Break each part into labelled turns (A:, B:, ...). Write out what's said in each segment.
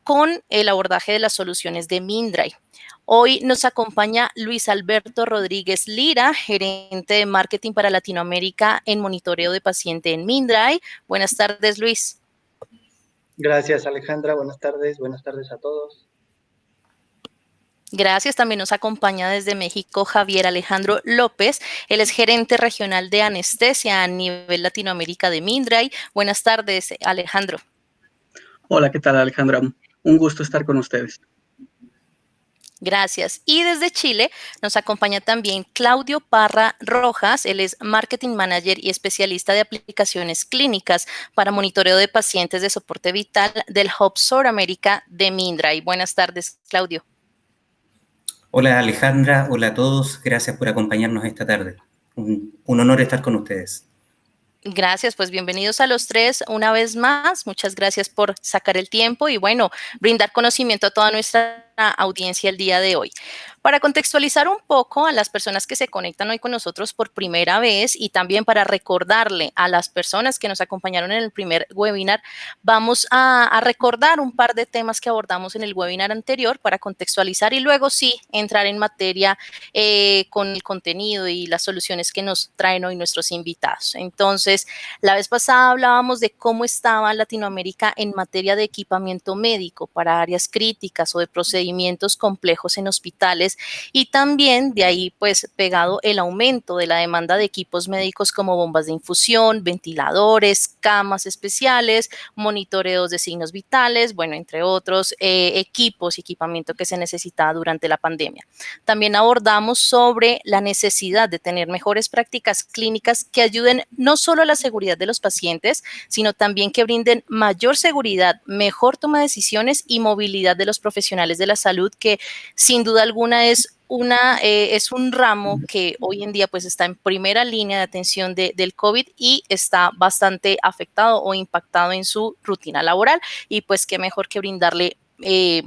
A: con el abordaje de las soluciones de Mindray. Hoy nos acompaña Luis Alberto Rodríguez Lira, gerente de marketing para Latinoamérica en monitoreo de paciente en Mindray. Buenas tardes, Luis.
B: Gracias, Alejandra. Buenas tardes a todos.
A: Gracias. También nos acompaña desde México Javier Alejandro López. Él es gerente regional de anestesia a nivel Latinoamérica de Mindray. Buenas tardes, Alejandro.
C: Hola, ¿qué tal, Alejandra? Un gusto estar con ustedes.
A: Gracias. Y desde Chile nos acompaña también Claudio Parra Rojas. Él es Marketing Manager y especialista de aplicaciones clínicas para monitoreo de pacientes de soporte vital del Hub Suramérica de Mindray. Buenas tardes, Claudio.
D: Hola, Alejandra. Hola a todos. Gracias por acompañarnos esta tarde. Un honor estar con ustedes.
A: Gracias, pues bienvenidos a los tres una vez más. Muchas gracias por sacar el tiempo y bueno, brindar conocimiento a toda nuestra audiencia el día de hoy. Para contextualizar un poco a las personas que se conectan hoy con nosotros por primera vez y también para recordarle a las personas que nos acompañaron en el primer webinar, vamos a recordar un par de temas que abordamos en el webinar anterior para contextualizar y luego sí entrar en materia con el contenido y las soluciones que nos traen hoy nuestros invitados. Entonces, la vez pasada hablábamos de cómo estaba Latinoamérica en materia de equipamiento médico para áreas críticas o de procedimientos complejos en hospitales y también de ahí pues pegado el aumento de la demanda de equipos médicos como bombas de infusión, ventiladores, camas especiales, monitoreos de signos vitales, bueno, entre otros equipamiento que se necesitaba durante la pandemia. También abordamos sobre la necesidad de tener mejores prácticas clínicas que ayuden no solo a la seguridad de los pacientes, sino también que brinden mayor seguridad, mejor toma de decisiones y movilidad de los profesionales de la salud, que sin duda alguna es un ramo que hoy en día pues está en primera línea de atención del COVID y está bastante afectado o impactado en su rutina laboral y pues qué mejor que brindarle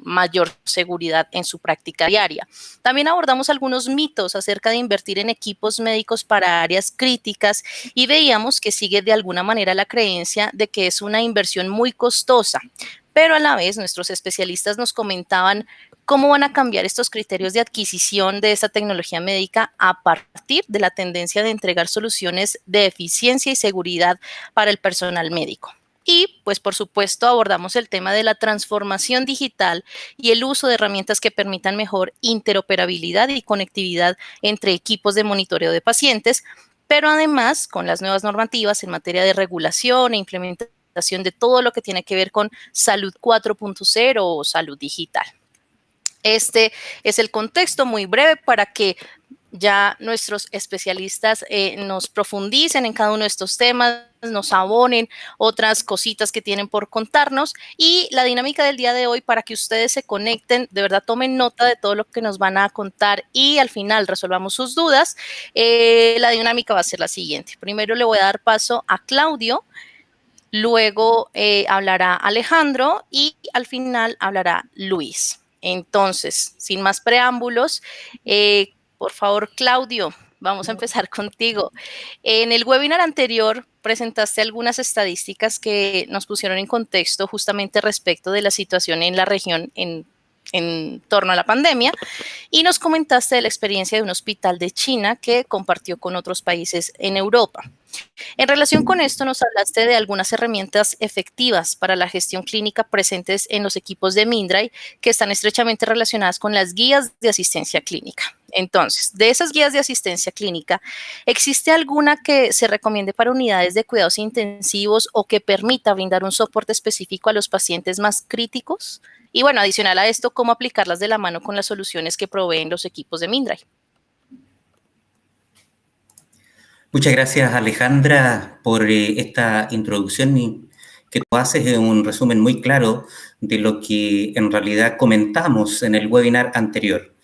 A: mayor seguridad en su práctica diaria. También abordamos algunos mitos acerca de invertir en equipos médicos para áreas críticas y veíamos que sigue de alguna manera la creencia de que es una inversión muy costosa, pero a la vez nuestros especialistas nos comentaban cómo van a cambiar estos criterios de adquisición de esta tecnología médica a partir de la tendencia de entregar soluciones de eficiencia y seguridad para el personal médico. Y, pues, por supuesto, abordamos el tema de la transformación digital y el uso de herramientas que permitan mejor interoperabilidad y conectividad entre equipos de monitoreo de pacientes, pero además con las nuevas normativas en materia de regulación e implementación de todo lo que tiene que ver con salud 4.0 o salud digital. Este es el contexto muy breve para que ya nuestros especialistas nos profundicen en cada uno de estos temas, nos abonen otras cositas que tienen por contarnos y la dinámica del día de hoy para que ustedes se conecten, de verdad tomen nota de todo lo que nos van a contar y al final resolvamos sus dudas. La dinámica va a ser la siguiente. Primero le voy a dar paso a Claudio, luego hablará Alejandro y al final hablará Luis. Entonces, sin más preámbulos, por favor, Claudio, vamos a empezar contigo. En el webinar anterior presentaste algunas estadísticas que nos pusieron en contexto justamente respecto de la situación en la región en torno a la pandemia y nos comentaste de la experiencia de un hospital de China que compartió con otros países en Europa. En relación con esto, nos hablaste de algunas herramientas efectivas para la gestión clínica presentes en los equipos de Mindray que están estrechamente relacionadas con las guías de asistencia clínica. Entonces, de esas guías de asistencia clínica, ¿existe alguna que se recomiende para unidades de cuidados intensivos o que permita brindar un soporte específico a los pacientes más críticos? Y bueno, adicional a esto, ¿cómo aplicarlas de la mano con las soluciones que proveen los equipos de Mindray?
D: Muchas gracias, Alejandra, por esta introducción que tú haces en un resumen muy claro de lo que en realidad comentamos en el webinar anterior.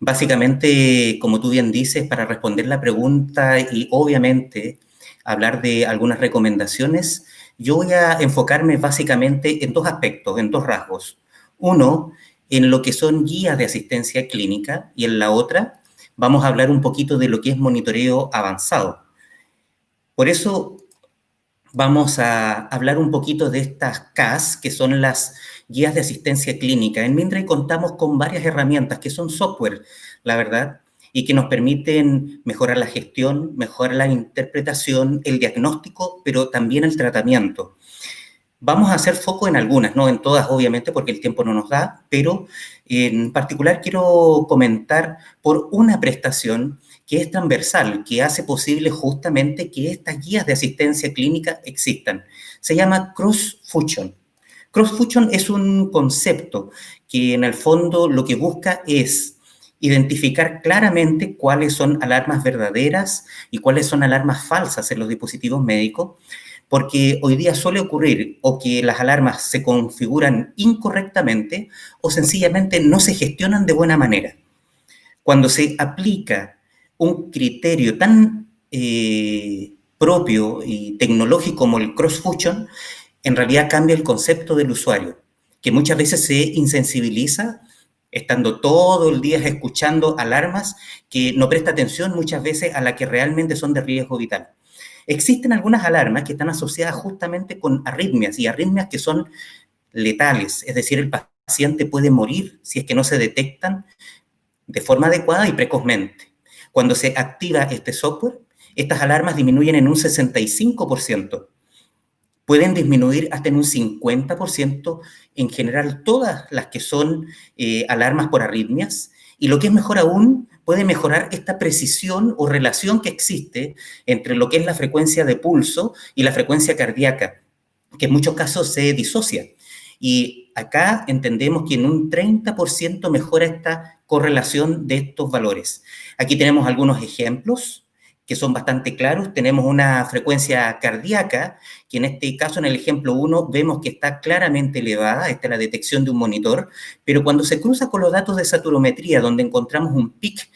D: Básicamente, como tú bien dices, para responder la pregunta y obviamente hablar de algunas recomendaciones, yo voy a enfocarme básicamente en dos aspectos, en dos rasgos. Uno, en lo que son guías de asistencia clínica y en la otra vamos a hablar un poquito de lo que es monitoreo avanzado. Por eso, vamos a hablar un poquito de estas CAS, que son las guías de asistencia clínica. En Mindray contamos con varias herramientas que son software, la verdad, y que nos permiten mejorar la gestión, mejorar la interpretación, el diagnóstico, pero también el tratamiento. Vamos a hacer foco en algunas, no en todas, obviamente, porque el tiempo no nos da, pero en particular quiero comentar por una prestación que es transversal, que hace posible justamente que estas guías de asistencia clínica existan. Se llama cross-fusion. Cross-fusion es un concepto que en el fondo lo que busca es identificar claramente cuáles son alarmas verdaderas y cuáles son alarmas falsas en los dispositivos médicos, porque hoy día suele ocurrir o que las alarmas se configuran incorrectamente o sencillamente no se gestionan de buena manera. Cuando se aplica un criterio tan propio y tecnológico como el cross-fusion, en realidad cambia el concepto del usuario, que muchas veces se insensibiliza estando todo el día escuchando alarmas que no presta atención muchas veces a las que realmente son de riesgo vital. Existen algunas alarmas que están asociadas justamente con arritmias y arritmias que son letales, es decir, el paciente puede morir si es que no se detectan de forma adecuada y precozmente. Cuando se activa este software, estas alarmas disminuyen en un 65%. Pueden disminuir hasta en un 50% en general todas las que son alarmas por arritmias. Y lo que es mejor aún, puede mejorar esta precisión o relación que existe entre lo que es la frecuencia de pulso y la frecuencia cardíaca, que en muchos casos se disocia. Y acá entendemos que en un 30% mejora esta correlación de estos valores. Aquí tenemos algunos ejemplos que son bastante claros. Tenemos una frecuencia cardíaca, que en este caso, en el ejemplo 1, vemos que está claramente elevada, esta es la detección de un monitor, pero cuando se cruza con los datos de saturometría, donde encontramos un pic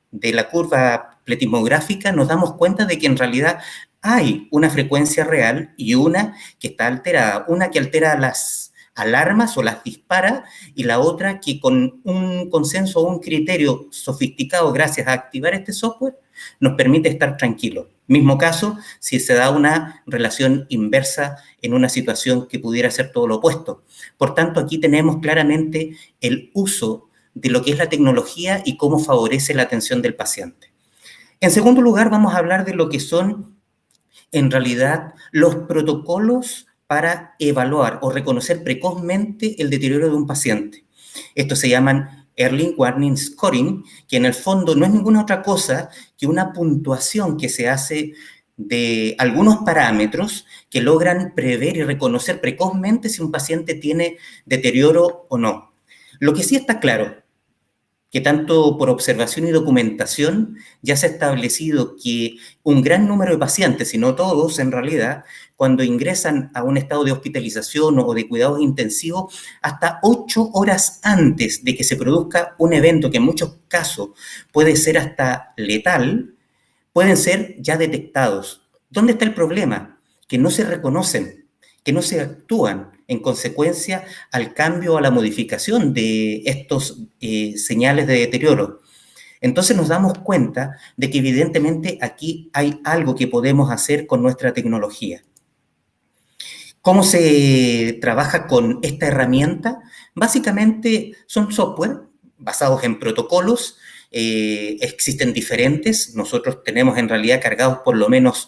D: de la curva pletismográfica, nos damos cuenta de que en realidad hay una frecuencia real y una que está alterada, una que altera las alarmas o las dispara, y la otra que con un consenso o un criterio sofisticado gracias a activar este software nos permite estar tranquilos. Mismo caso si se da una relación inversa en una situación que pudiera ser todo lo opuesto. Por tanto, aquí tenemos claramente el uso de lo que es la tecnología y cómo favorece la atención del paciente. En segundo lugar, vamos a hablar de lo que son, en realidad, los protocolos para evaluar o reconocer precozmente el deterioro de un paciente. Estos se llaman Early Warning Scoring, que en el fondo no es ninguna otra cosa que una puntuación que se hace de algunos parámetros que logran prever y reconocer precozmente si un paciente tiene deterioro o no. Lo que sí está claro, que tanto por observación y documentación ya se ha establecido que un gran número de pacientes, si no todos en realidad, cuando ingresan a un estado de hospitalización o de cuidados intensivos, hasta 8 horas antes de que se produzca un evento que en muchos casos puede ser hasta letal, pueden ser ya detectados. ¿Dónde está el problema? Que no se reconocen, que no se actúan en consecuencia al cambio o a la modificación de estos señales de deterioro. Entonces nos damos cuenta de que evidentemente aquí hay algo que podemos hacer con nuestra tecnología. ¿Cómo se trabaja con esta herramienta? Básicamente son software basados en protocolos, existen diferentes, nosotros tenemos en realidad cargados por lo menos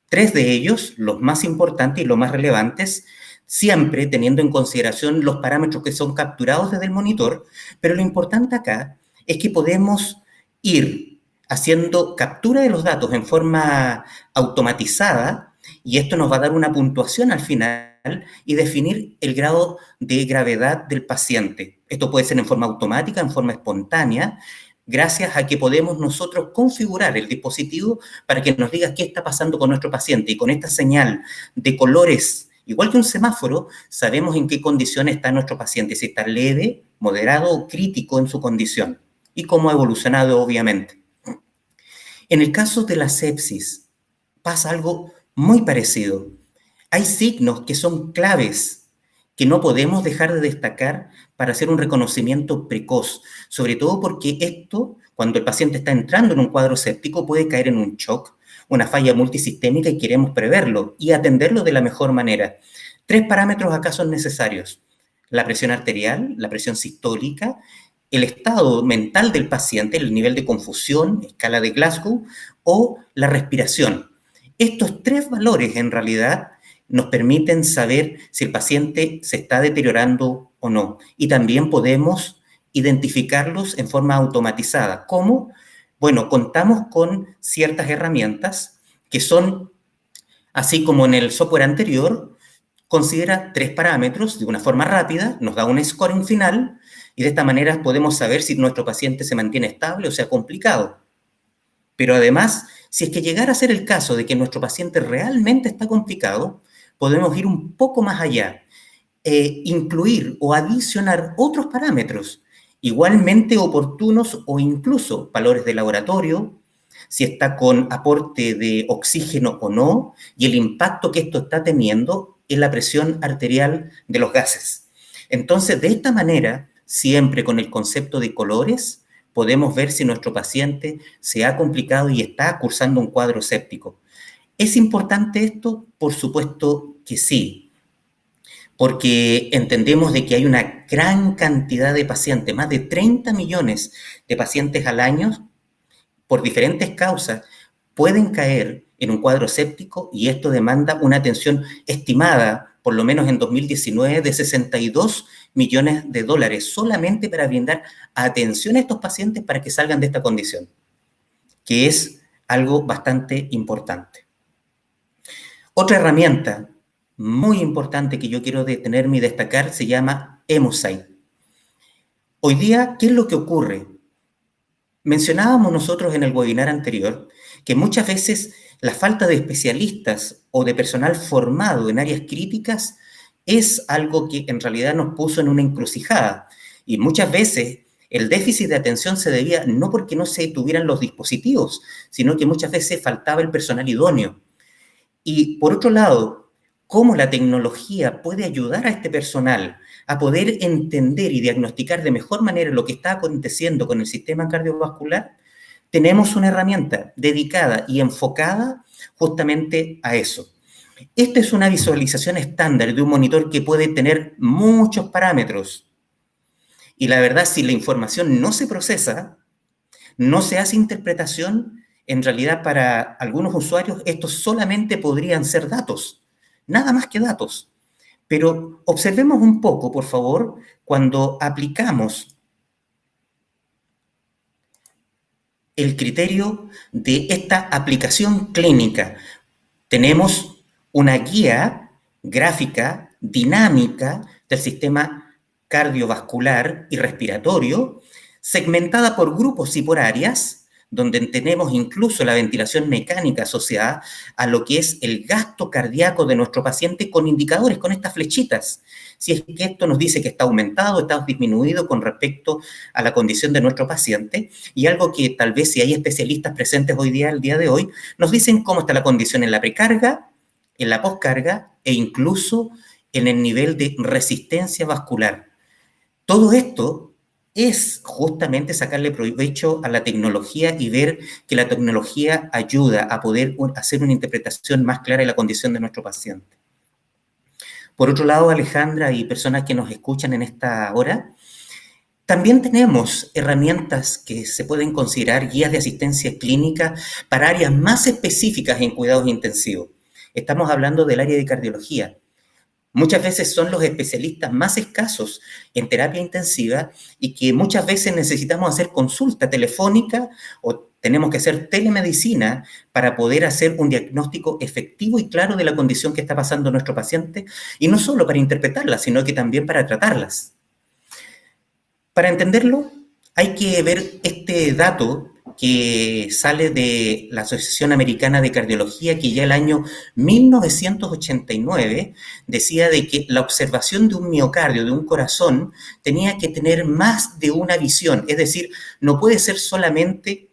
D: 3 de ellos, los más importantes y los más relevantes, siempre teniendo en consideración los parámetros que son capturados desde el monitor, pero lo importante acá es que podemos ir haciendo captura de los datos en forma automatizada, y esto nos va a dar una puntuación al final y definir el grado de gravedad del paciente. Esto puede ser en forma automática, en forma espontánea, gracias a que podemos nosotros configurar el dispositivo para que nos diga qué está pasando con nuestro paciente, y con esta señal de colores, igual que un semáforo, sabemos en qué condición está nuestro paciente, si está leve, moderado o crítico en su condición, y cómo ha evolucionado, obviamente. En el caso de la sepsis, pasa algo muy parecido. Hay signos que son claves, que no podemos dejar de destacar para hacer un reconocimiento precoz, sobre todo porque esto, cuando el paciente está entrando en un cuadro séptico, puede caer en un shock una falla multisistémica y queremos preverlo y atenderlo de la mejor manera. 3 parámetros acá son necesarios: la presión arterial, la presión sistólica, el estado mental del paciente, el nivel de confusión, escala de Glasgow, o la respiración. Estos 3 valores en realidad nos permiten saber si el paciente se está deteriorando o no. Y también podemos identificarlos en forma automatizada. ¿Cómo? Bueno, contamos con ciertas herramientas que son, así como en el software anterior, considera 3 parámetros de una forma rápida, nos da un scoring final, y de esta manera podemos saber si nuestro paciente se mantiene estable o sea complicado. Pero además, si es que llegara a ser el caso de que nuestro paciente realmente está complicado, podemos ir un poco más allá, incluir o adicionar otros parámetros igualmente oportunos o incluso valores de laboratorio, si está con aporte de oxígeno o no, y el impacto que esto está teniendo en la presión arterial de los gases. Entonces, de esta manera, siempre con el concepto de colores, podemos ver si nuestro paciente se ha complicado y está cursando un cuadro séptico. ¿Es importante esto? Por supuesto que sí, porque entendemos de que hay una gran cantidad de pacientes, más de 30 millones de pacientes al año, por diferentes causas, pueden caer en un cuadro séptico y esto demanda una atención estimada, por lo menos en 2019, de 62 millones de dólares, solamente para brindar atención a estos pacientes para que salgan de esta condición, que es algo bastante importante. Otra herramienta muy importante que yo quiero detenerme y destacar se llama Hemosight. Hoy día, ¿qué es lo que ocurre? Mencionábamos nosotros en el webinar anterior que muchas veces la falta de especialistas o de personal formado en áreas críticas es algo que en realidad nos puso en una encrucijada. Y muchas veces el déficit de atención se debía no porque no se tuvieran los dispositivos, sino que muchas veces faltaba el personal idóneo. Y por otro lado, cómo la tecnología puede ayudar a este personal a poder entender y diagnosticar de mejor manera lo que está aconteciendo con el sistema cardiovascular, tenemos una herramienta dedicada y enfocada justamente a eso. Esta es una visualización estándar de un monitor que puede tener muchos parámetros. Y la verdad, si la información no se procesa, no se hace interpretación, en realidad para algunos usuarios estos solamente podrían ser datos, nada más que datos. Pero observemos un poco, por favor, cuando aplicamos el criterio de esta aplicación clínica. Tenemos una guía gráfica, dinámica del sistema cardiovascular y respiratorio, segmentada por grupos y por áreas, donde tenemos incluso la ventilación mecánica asociada a lo que es el gasto cardíaco de nuestro paciente con indicadores, con estas flechitas. Si es que esto nos dice que está aumentado, está disminuido con respecto a la condición de nuestro paciente, y algo que tal vez si hay especialistas presentes hoy día, el día de hoy, nos dicen cómo está la condición en la precarga, en la poscarga e incluso en el nivel de resistencia vascular. Todo esto es justamente sacarle provecho a la tecnología y ver que la tecnología ayuda a poder hacer una interpretación más clara de la condición de nuestro paciente. Por otro lado, Alejandra y personas que nos escuchan en esta hora, también tenemos herramientas que se pueden considerar guías de asistencia clínica para áreas más específicas en cuidados intensivos. Estamos hablando del área de cardiología. Muchas veces son los especialistas más escasos en terapia intensiva y que muchas veces necesitamos hacer consulta telefónica o tenemos que hacer telemedicina para poder hacer un diagnóstico efectivo y claro de la condición que está pasando nuestro paciente, y no solo para interpretarlas, sino que también para tratarlas. Para entenderlo, hay que ver este dato que sale de la Asociación Americana de Cardiología, que ya el año 1989 decía de que la observación de un miocardio, de un corazón, tenía que tener más de una visión, es decir, no puede ser solamente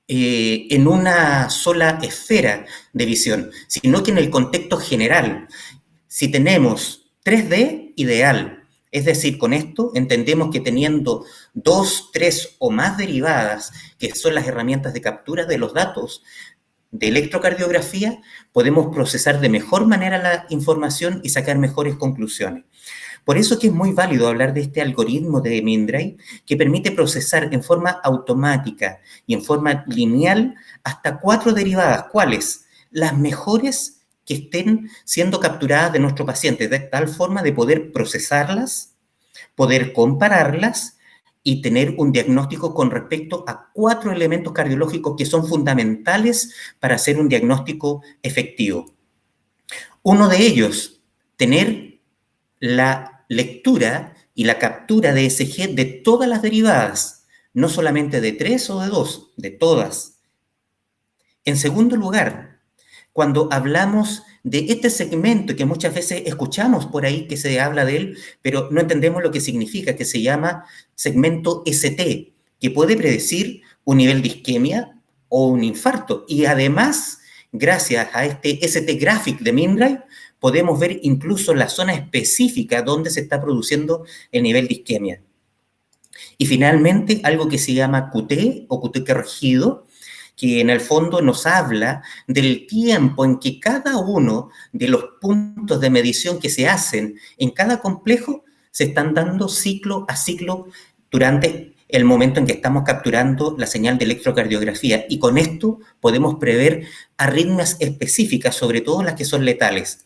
D: en una sola esfera de visión, sino que en el contexto general. Si tenemos 3D, ideal. Es decir, con esto entendemos que teniendo 2, 3 o más derivadas, que son las herramientas de captura de los datos de electrocardiografía, podemos procesar de mejor manera la información y sacar mejores conclusiones. Por eso que es muy válido hablar de este algoritmo de Mindray que permite procesar en forma automática y en forma lineal hasta 4 derivadas. ¿Cuáles? Las mejores que estén siendo capturadas de nuestro paciente, de tal forma de poder procesarlas, poder compararlas y tener un diagnóstico con respecto a 4 elementos cardiológicos que son fundamentales para hacer un diagnóstico efectivo. Uno de ellos, tener la lectura y la captura de ECG de todas las derivadas, no solamente de 3 o de 2, de todas. En segundo lugar, cuando hablamos de este segmento que muchas veces escuchamos por ahí que se habla de él, pero no entendemos lo que significa, que se llama segmento ST, que puede predecir un nivel de isquemia o un infarto. Y además, gracias a este ST Graphic de Mindray, podemos ver incluso la zona específica donde se está produciendo el nivel de isquemia. Y finalmente, algo que se llama QT o QT corregido, que en el fondo nos habla del tiempo en que cada uno de los puntos de medición que se hacen en cada complejo se están dando ciclo a ciclo durante el momento en que estamos capturando la señal de electrocardiografía. Y con esto podemos prever arritmias específicas, sobre todo las que son letales.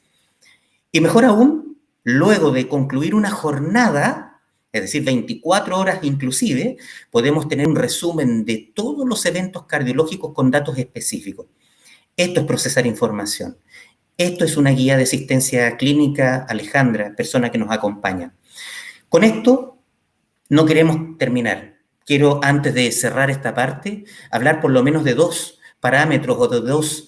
D: Y mejor aún, luego de concluir una jornada, es decir, 24 horas inclusive, podemos tener un resumen de todos los eventos cardiológicos con datos específicos. Esto es procesar información. Esto es una guía de asistencia clínica, Alejandra, persona que nos acompaña. Con esto no queremos terminar. Quiero, antes de cerrar esta parte, hablar por lo menos de 2 parámetros o de 2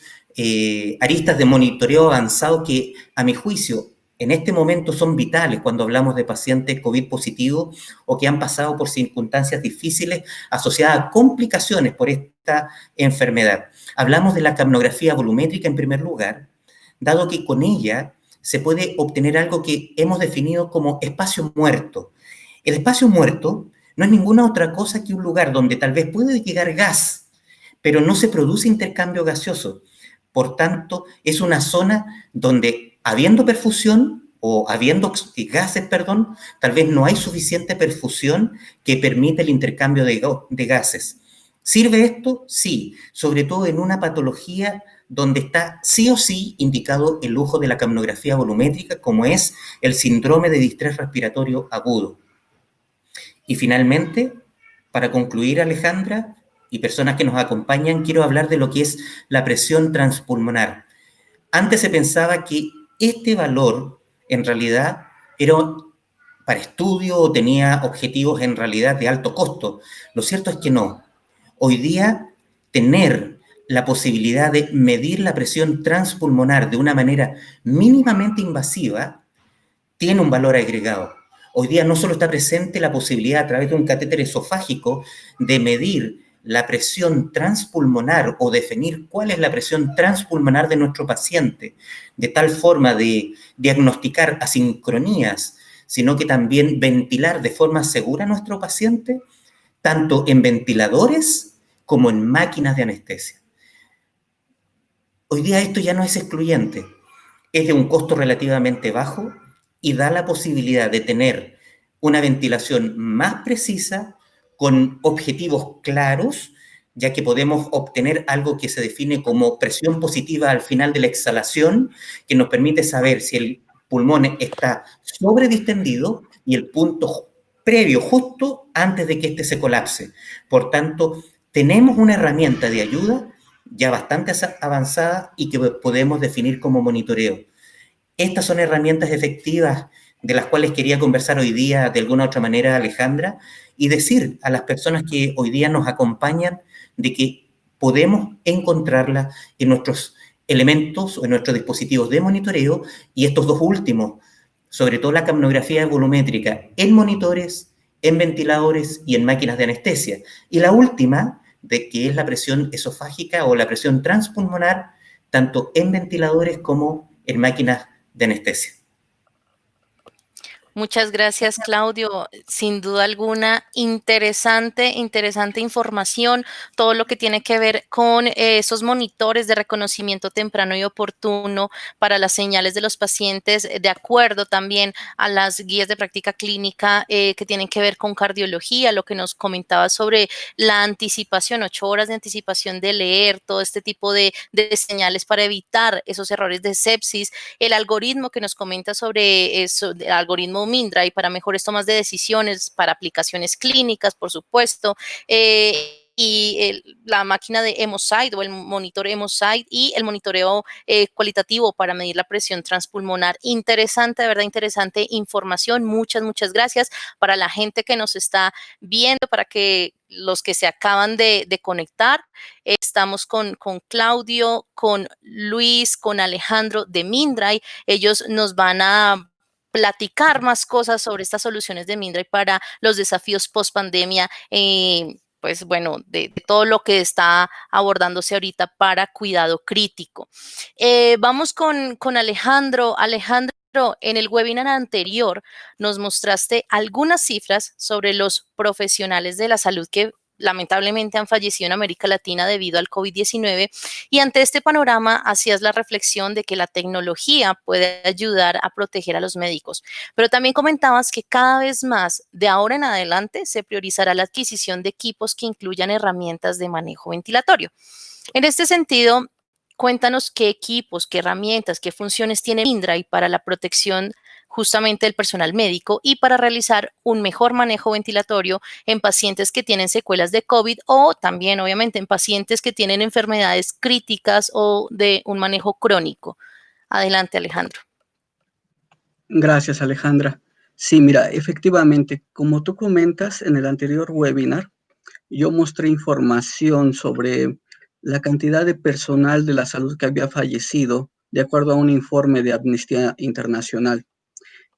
D: aristas de monitoreo avanzado que, a mi juicio, en este momento son vitales cuando hablamos de pacientes COVID positivos o que han pasado por circunstancias difíciles asociadas a complicaciones por esta enfermedad. Hablamos de la capnografía volumétrica en primer lugar, dado que con ella se puede obtener algo que hemos definido como espacio muerto. El espacio muerto no es ninguna otra cosa que un lugar donde tal vez puede llegar gas, pero no se produce intercambio gaseoso. Por tanto, es una zona donde, habiendo perfusión o habiendo gases, tal vez no hay suficiente perfusión que permita el intercambio de gases. ¿Sirve esto? Sí, sobre todo en una patología donde está sí o sí indicado el uso de la capnografía volumétrica, como es el síndrome de distrés respiratorio agudo. Y finalmente, para concluir, Alejandra, y personas que nos acompañan, quiero hablar de lo que es la presión transpulmonar. Antes se pensaba que este valor, en realidad, era para estudio o tenía objetivos en realidad de alto costo. Lo cierto es que no. Hoy día, tener la posibilidad de medir la presión transpulmonar de una manera mínimamente invasiva tiene un valor agregado. Hoy día no solo está presente la posibilidad a través de un catéter esofágico de medir la presión transpulmonar o definir cuál es la presión transpulmonar de nuestro paciente, de tal forma de diagnosticar asincronías, sino que también ventilar de forma segura a nuestro paciente, tanto en ventiladores como en máquinas de anestesia. Hoy día esto ya no es excluyente, es de un costo relativamente bajo y da la posibilidad de tener una ventilación más precisa, con objetivos claros, ya que podemos obtener algo que se define como presión positiva al final de la exhalación, que nos permite saber si el pulmón está sobredistendido y el punto previo, justo antes de que éste se colapse. Por tanto, tenemos una herramienta de ayuda ya bastante avanzada y que podemos definir como monitoreo. Estas son herramientas efectivas de las cuales quería conversar hoy día de alguna otra manera, Alejandra, y decir a las personas que hoy día nos acompañan de que podemos encontrarlas en nuestros elementos o en nuestros dispositivos de monitoreo, y estos 2 últimos, sobre todo la capnografía volumétrica, en monitores, en ventiladores y en máquinas de anestesia. Y la última, de que es la presión esofágica o la presión transpulmonar, tanto en ventiladores como en máquinas de anestesia.
A: Muchas gracias, Claudio. Sin duda alguna, interesante información, todo lo que tiene que ver con esos monitores de reconocimiento temprano y oportuno para las señales de los pacientes, de acuerdo también a las guías de práctica clínica que tienen que ver con cardiología, lo que nos comentaba sobre la anticipación, 8 horas de anticipación de leer, todo este tipo de señales para evitar esos errores de sepsis, el algoritmo que nos comenta sobre eso, el algoritmo Mindray para mejores tomas de decisiones, para aplicaciones clínicas, por supuesto, y la máquina de Hemosite o el monitor Hemosite y el monitoreo cualitativo para medir la presión transpulmonar. Interesante, de verdad, interesante información. Muchas gracias para la gente que nos está viendo, para que los que se acaban de conectar. Estamos con Claudio, con Luis, con Alejandro de Mindray. Ellos nos van a platicar más cosas sobre estas soluciones de Mindray para los desafíos post pandemia. Pues bueno, de todo lo que está abordándose ahorita para cuidado crítico. Vamos con Alejandro. Alejandro, en el webinar anterior nos mostraste algunas cifras sobre los profesionales de la salud que lamentablemente han fallecido en América Latina debido al COVID-19, y ante este panorama hacías la reflexión de que la tecnología puede ayudar a proteger a los médicos, pero también comentabas que cada vez más de ahora en adelante se priorizará la adquisición de equipos que incluyan herramientas de manejo ventilatorio. En este sentido, cuéntanos qué equipos, qué herramientas, qué funciones tiene Mindray para la protección justamente del personal médico y para realizar un mejor manejo ventilatorio en pacientes que tienen secuelas de COVID o también, obviamente, en pacientes que tienen enfermedades críticas o de un manejo crónico. Adelante, Alejandro.
C: Gracias, Alejandra. Sí, mira, efectivamente, como tú comentas en el anterior webinar, yo mostré información sobre la cantidad de personal de la salud que había fallecido de acuerdo a un informe de Amnistía Internacional.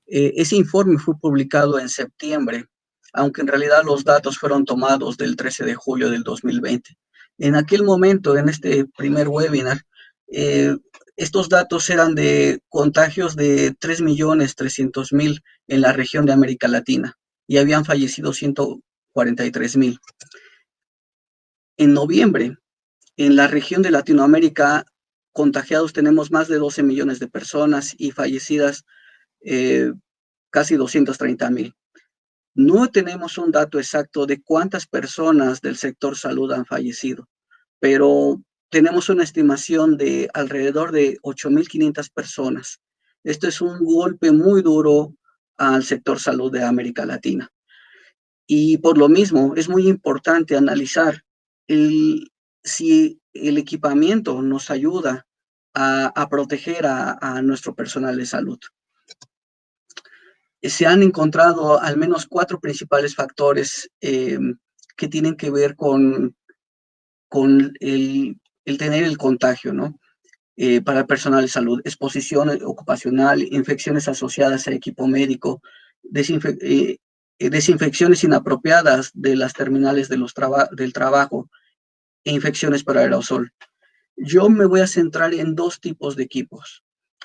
C: Ese informe fue publicado en septiembre, aunque en realidad los datos fueron tomados del 13 de julio del 2020. En aquel momento, en este primer webinar, estos datos eran de contagios de 3.300.000 en la región de América Latina y habían fallecido 143.000. En noviembre, en la región de Latinoamérica, contagiados tenemos más de 12 millones de personas y fallecidas casi 230.000. No tenemos un dato exacto de cuántas personas del sector salud han fallecido, pero tenemos una estimación de alrededor de 8.500 personas. Esto es un golpe muy duro al sector salud de América Latina. Y por lo mismo, es muy importante analizar si el equipamiento nos ayuda a proteger a nuestro personal de salud. Se han encontrado al menos 4 principales factores que tienen que ver con el tener el contagio, ¿no? Para el personal de salud: exposición ocupacional, infecciones asociadas a equipo médico, desinfecciones inapropiadas de las terminales de del trabajo e infecciones por aerosol. Yo me voy a centrar en 2 tipos de equipos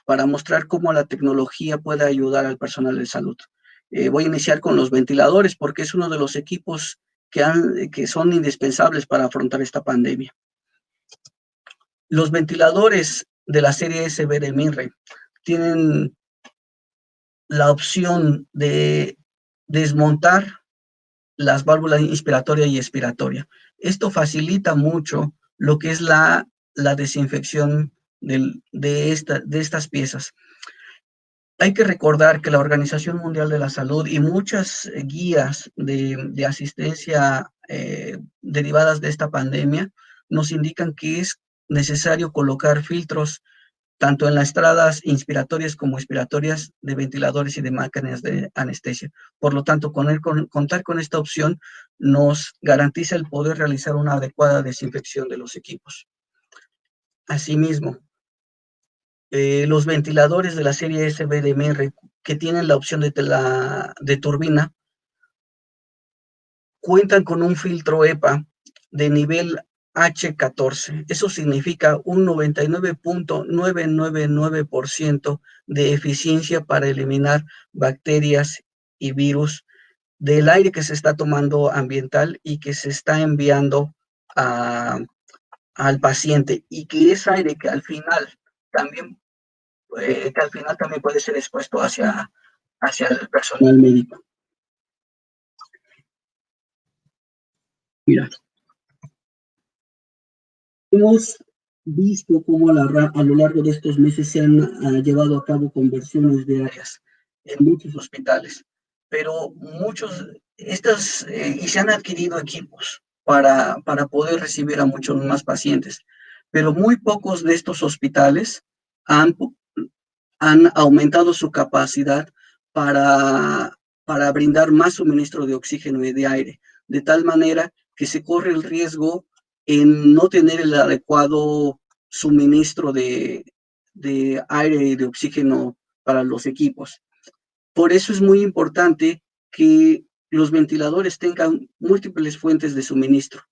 C: para mostrar cómo la tecnología puede ayudar al personal de salud. Voy a iniciar con los ventiladores porque es uno de los equipos que son indispensables para afrontar esta pandemia. Los ventiladores de la serie SB de Mindray tienen la opción de desmontar las válvulas inspiratoria y expiratoria. Esto facilita mucho lo que es la desinfección de estas piezas. Hay que recordar que la Organización Mundial de la Salud y muchas guías de asistencia derivadas de esta pandemia nos indican que es necesario colocar filtros tanto en las entradas inspiratorias como expiratorias de ventiladores y de máquinas de anestesia. Por lo tanto, contar con esta opción nos garantiza el poder realizar una adecuada desinfección de los equipos. Asimismo, los ventiladores de la serie SB de Mindray que tienen la opción de turbina cuentan con un filtro EPA de nivel H14. Eso significa un 99.999% de eficiencia para eliminar bacterias y virus del aire que se está tomando ambiental y que se está enviando al paciente, y que es aire que al final también puede ser expuesto hacia el personal médico. Mira, hemos visto cómo a lo largo de estos meses se han llevado a cabo conversiones de áreas en muchos hospitales, pero y se han adquirido equipos para poder recibir a muchos más pacientes, pero muy pocos de estos hospitales han aumentado su capacidad para brindar más suministro de oxígeno y de aire, de tal manera que se corre el riesgo en no tener el adecuado suministro de aire y de oxígeno para los equipos. Por eso es muy importante que los ventiladores tengan múltiples fuentes de suministro.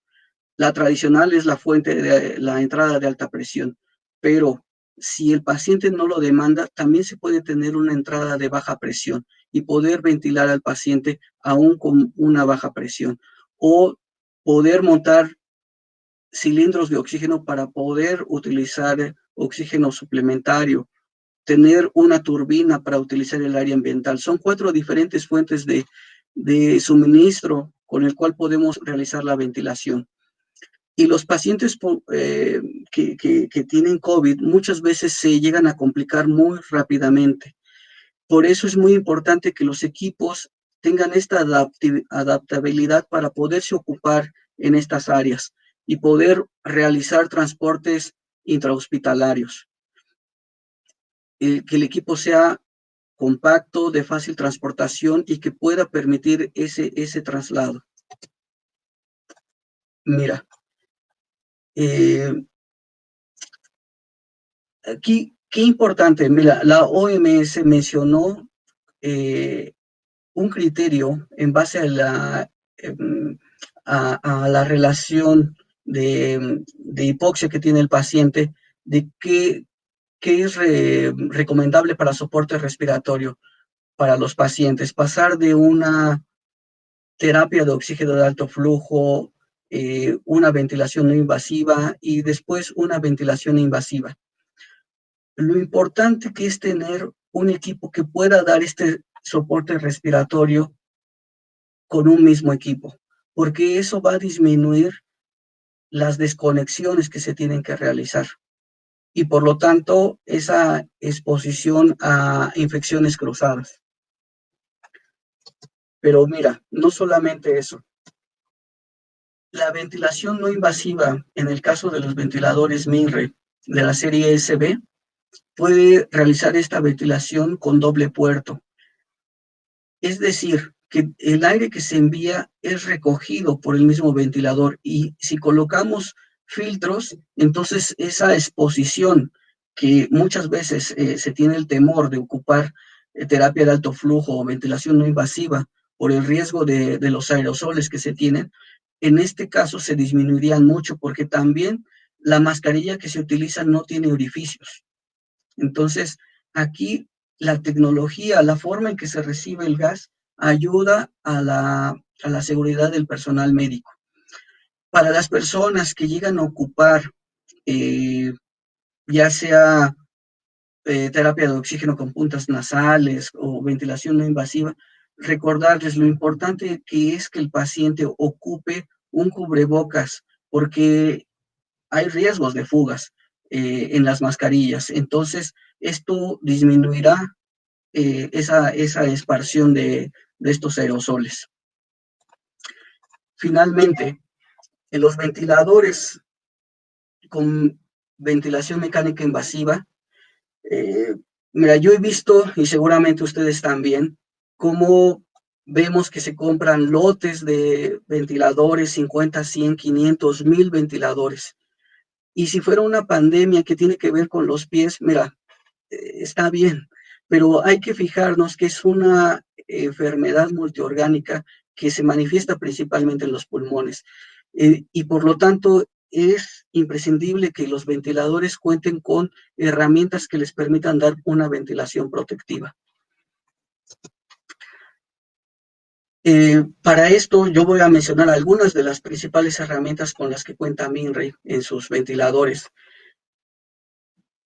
C: La tradicional es la fuente de la entrada de alta presión, pero si el paciente no lo demanda, también se puede tener una entrada de baja presión y poder ventilar al paciente aún con una baja presión, o poder montar cilindros de oxígeno para poder utilizar oxígeno suplementario, tener una turbina para utilizar el área ambiental. Son 4 diferentes fuentes de suministro con el cual podemos realizar la ventilación. Y los pacientes que tienen COVID muchas veces se llegan a complicar muy rápidamente. Por eso es muy importante que los equipos tengan esta adaptabilidad para poderse ocupar en estas áreas y poder realizar transportes intrahospitalarios. Que el equipo sea compacto, de fácil transportación y que pueda permitir ese traslado. Mira, aquí, qué importante, mira, la OMS mencionó un criterio en base a la relación de hipoxia que tiene el paciente, de qué es recomendable para soporte respiratorio para los pacientes. Pasar de una terapia de oxígeno de alto flujo, una ventilación no invasiva y después una ventilación invasiva. Lo importante que es tener un equipo que pueda dar este soporte respiratorio con un mismo equipo, porque eso va a disminuir las desconexiones que se tienen que realizar y por lo tanto esa exposición a infecciones cruzadas. Pero mira, no solamente eso. La ventilación no invasiva, en el caso de los ventiladores MINRE de la serie SB, puede realizar esta ventilación con doble puerto. Es decir, que el aire que se envía es recogido por el mismo ventilador y si colocamos filtros, entonces esa exposición que muchas veces se tiene el temor de ocupar terapia de alto flujo o ventilación no invasiva por el riesgo de los aerosoles que se tienen, en este caso se disminuirían mucho porque también la mascarilla que se utiliza no tiene orificios. Entonces, aquí la tecnología, la forma en que se recibe el gas, ayuda a la seguridad del personal médico. Para las personas que llegan a ocupar, ya sea terapia de oxígeno con puntas nasales o ventilación no invasiva, recordarles lo importante que es que el paciente ocupe un cubrebocas, porque hay riesgos de fugas en las mascarillas. Entonces, esto disminuirá esa esparción de estos aerosoles. Finalmente, en los ventiladores con ventilación mecánica invasiva, mira, yo he visto, y seguramente ustedes también, cómo vemos que se compran lotes de ventiladores, 50, 100, 500, 1000 ventiladores. Y si fuera una pandemia que tiene que ver con los pies, mira, está bien, pero hay que fijarnos que es una enfermedad multiorgánica que se manifiesta principalmente en los pulmones. Y por lo tanto, es imprescindible que los ventiladores cuenten con herramientas que les permitan dar una ventilación protectiva. Para esto yo voy a mencionar algunas de las principales herramientas con las que cuenta Minray en sus ventiladores.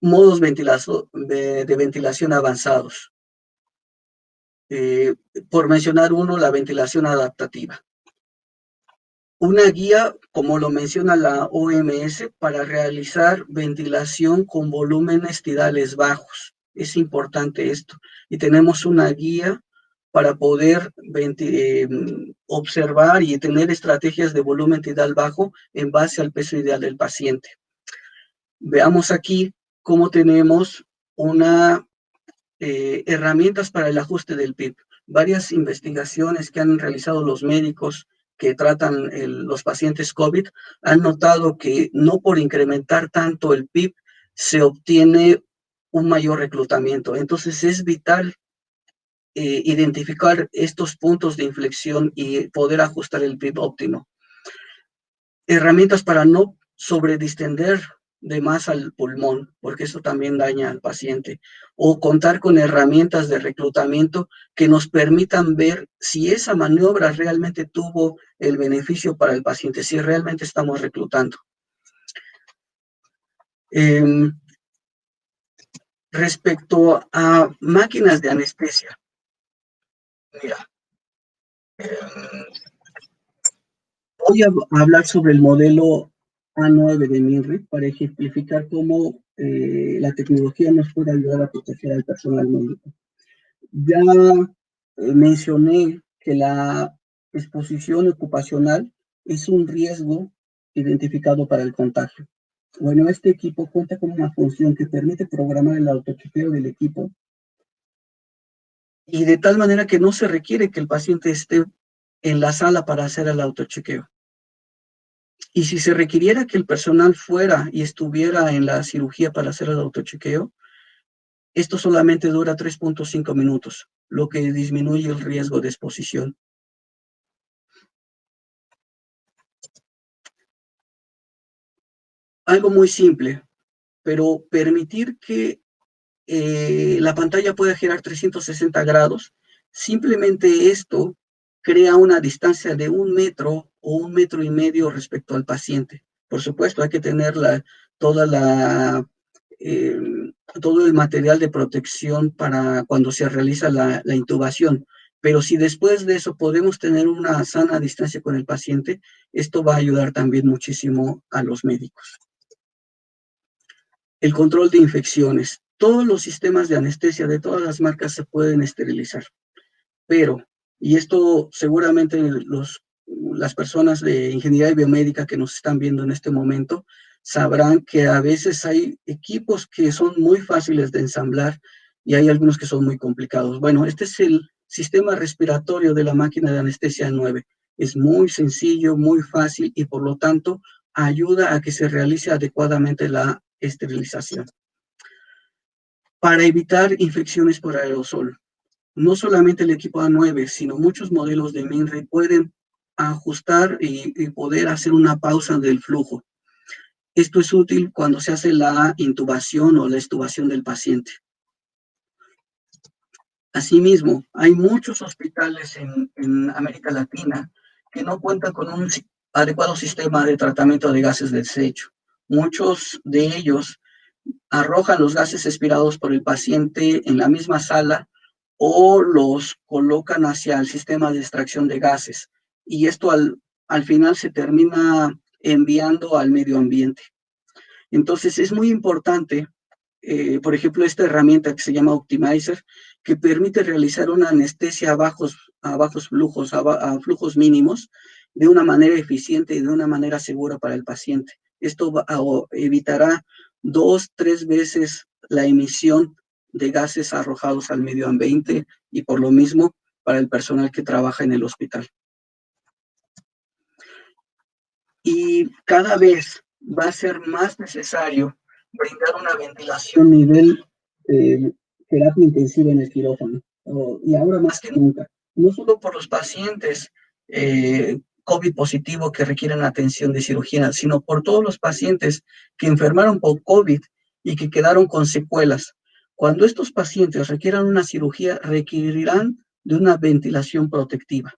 C: Modos de ventilación avanzados. Por mencionar uno, la ventilación adaptativa. Una guía, como lo menciona la OMS, para realizar ventilación con volúmenes tidales bajos. Es importante esto. Y tenemos una guía para poder observar y tener estrategias de volumen tidal bajo en base al peso ideal del paciente. Veamos aquí cómo tenemos herramientas para el ajuste del PIB. Varias investigaciones que han realizado los médicos que tratan los pacientes COVID han notado que no por incrementar tanto el PIB se obtiene un mayor reclutamiento. Entonces es vital identificar estos puntos de inflexión y poder ajustar el PIB óptimo. Herramientas para no sobredistender de más al pulmón, porque eso también daña al paciente, o contar con herramientas de reclutamiento que nos permitan ver si esa maniobra realmente tuvo el beneficio para el paciente, si realmente estamos reclutando. Respecto a máquinas de anestesia, mira, voy a hablar sobre el modelo A9 de Minray para ejemplificar cómo la tecnología nos puede ayudar a proteger al personal médico. Ya mencioné que la exposición ocupacional es un riesgo identificado para el contagio. Bueno, este equipo cuenta con una función que permite programar el autochequeo del equipo y de tal manera que no se requiere que el paciente esté en la sala para hacer el autochequeo. Y si se requiriera que el personal fuera y estuviera en la cirugía para hacer el autochequeo, esto solamente dura 3.5 minutos, lo que disminuye el riesgo de exposición. Algo muy simple, pero permitir que la pantalla pueda girar 360 grados, simplemente esto crea una distancia de 1 metro o 1,5 metros respecto al paciente. Por supuesto, hay que tener todo el material de protección para cuando se realiza la intubación. Pero si después de eso podemos tener una sana distancia con el paciente, esto va a ayudar también muchísimo a los médicos. El control de infecciones. Todos los sistemas de anestesia de todas las marcas se pueden esterilizar, pero, y esto seguramente las personas de ingeniería biomédica que nos están viendo en este momento sabrán que a veces hay equipos que son muy fáciles de ensamblar y hay algunos que son muy complicados. Bueno, este es el sistema respiratorio de la máquina de anestesia 9. Es muy sencillo, muy fácil y por lo tanto ayuda a que se realice adecuadamente la esterilización. Para evitar infecciones por aerosol, no solamente el equipo A9, sino muchos modelos de Minray pueden ajustar y poder hacer una pausa del flujo. Esto es útil cuando se hace la intubación o la extubación del paciente. Asimismo, hay muchos hospitales en América Latina que no cuentan con un adecuado sistema de tratamiento de gases de desecho. Muchos de ellos arrojan los gases expirados por el paciente en la misma sala o los colocan hacia el sistema de extracción de gases. Y esto al final se termina enviando al medio ambiente. Entonces es muy importante, por ejemplo, esta herramienta que se llama Optimizer, que permite realizar una anestesia a bajos flujos, a flujos mínimos, de una manera eficiente y de una manera segura para el paciente. Esto evitará 2-3 veces la emisión de gases arrojados al medio ambiente y por lo mismo para el personal que trabaja en el hospital. Y cada vez va a ser más necesario brindar una ventilación nivel terapia intensiva en el quirófano, y ahora más que nunca, no solo por los pacientes COVID positivo que requieren atención de cirugía, sino por todos los pacientes que enfermaron por COVID y que quedaron con secuelas. Cuando estos pacientes requieran una cirugía, requerirán de una ventilación protectiva.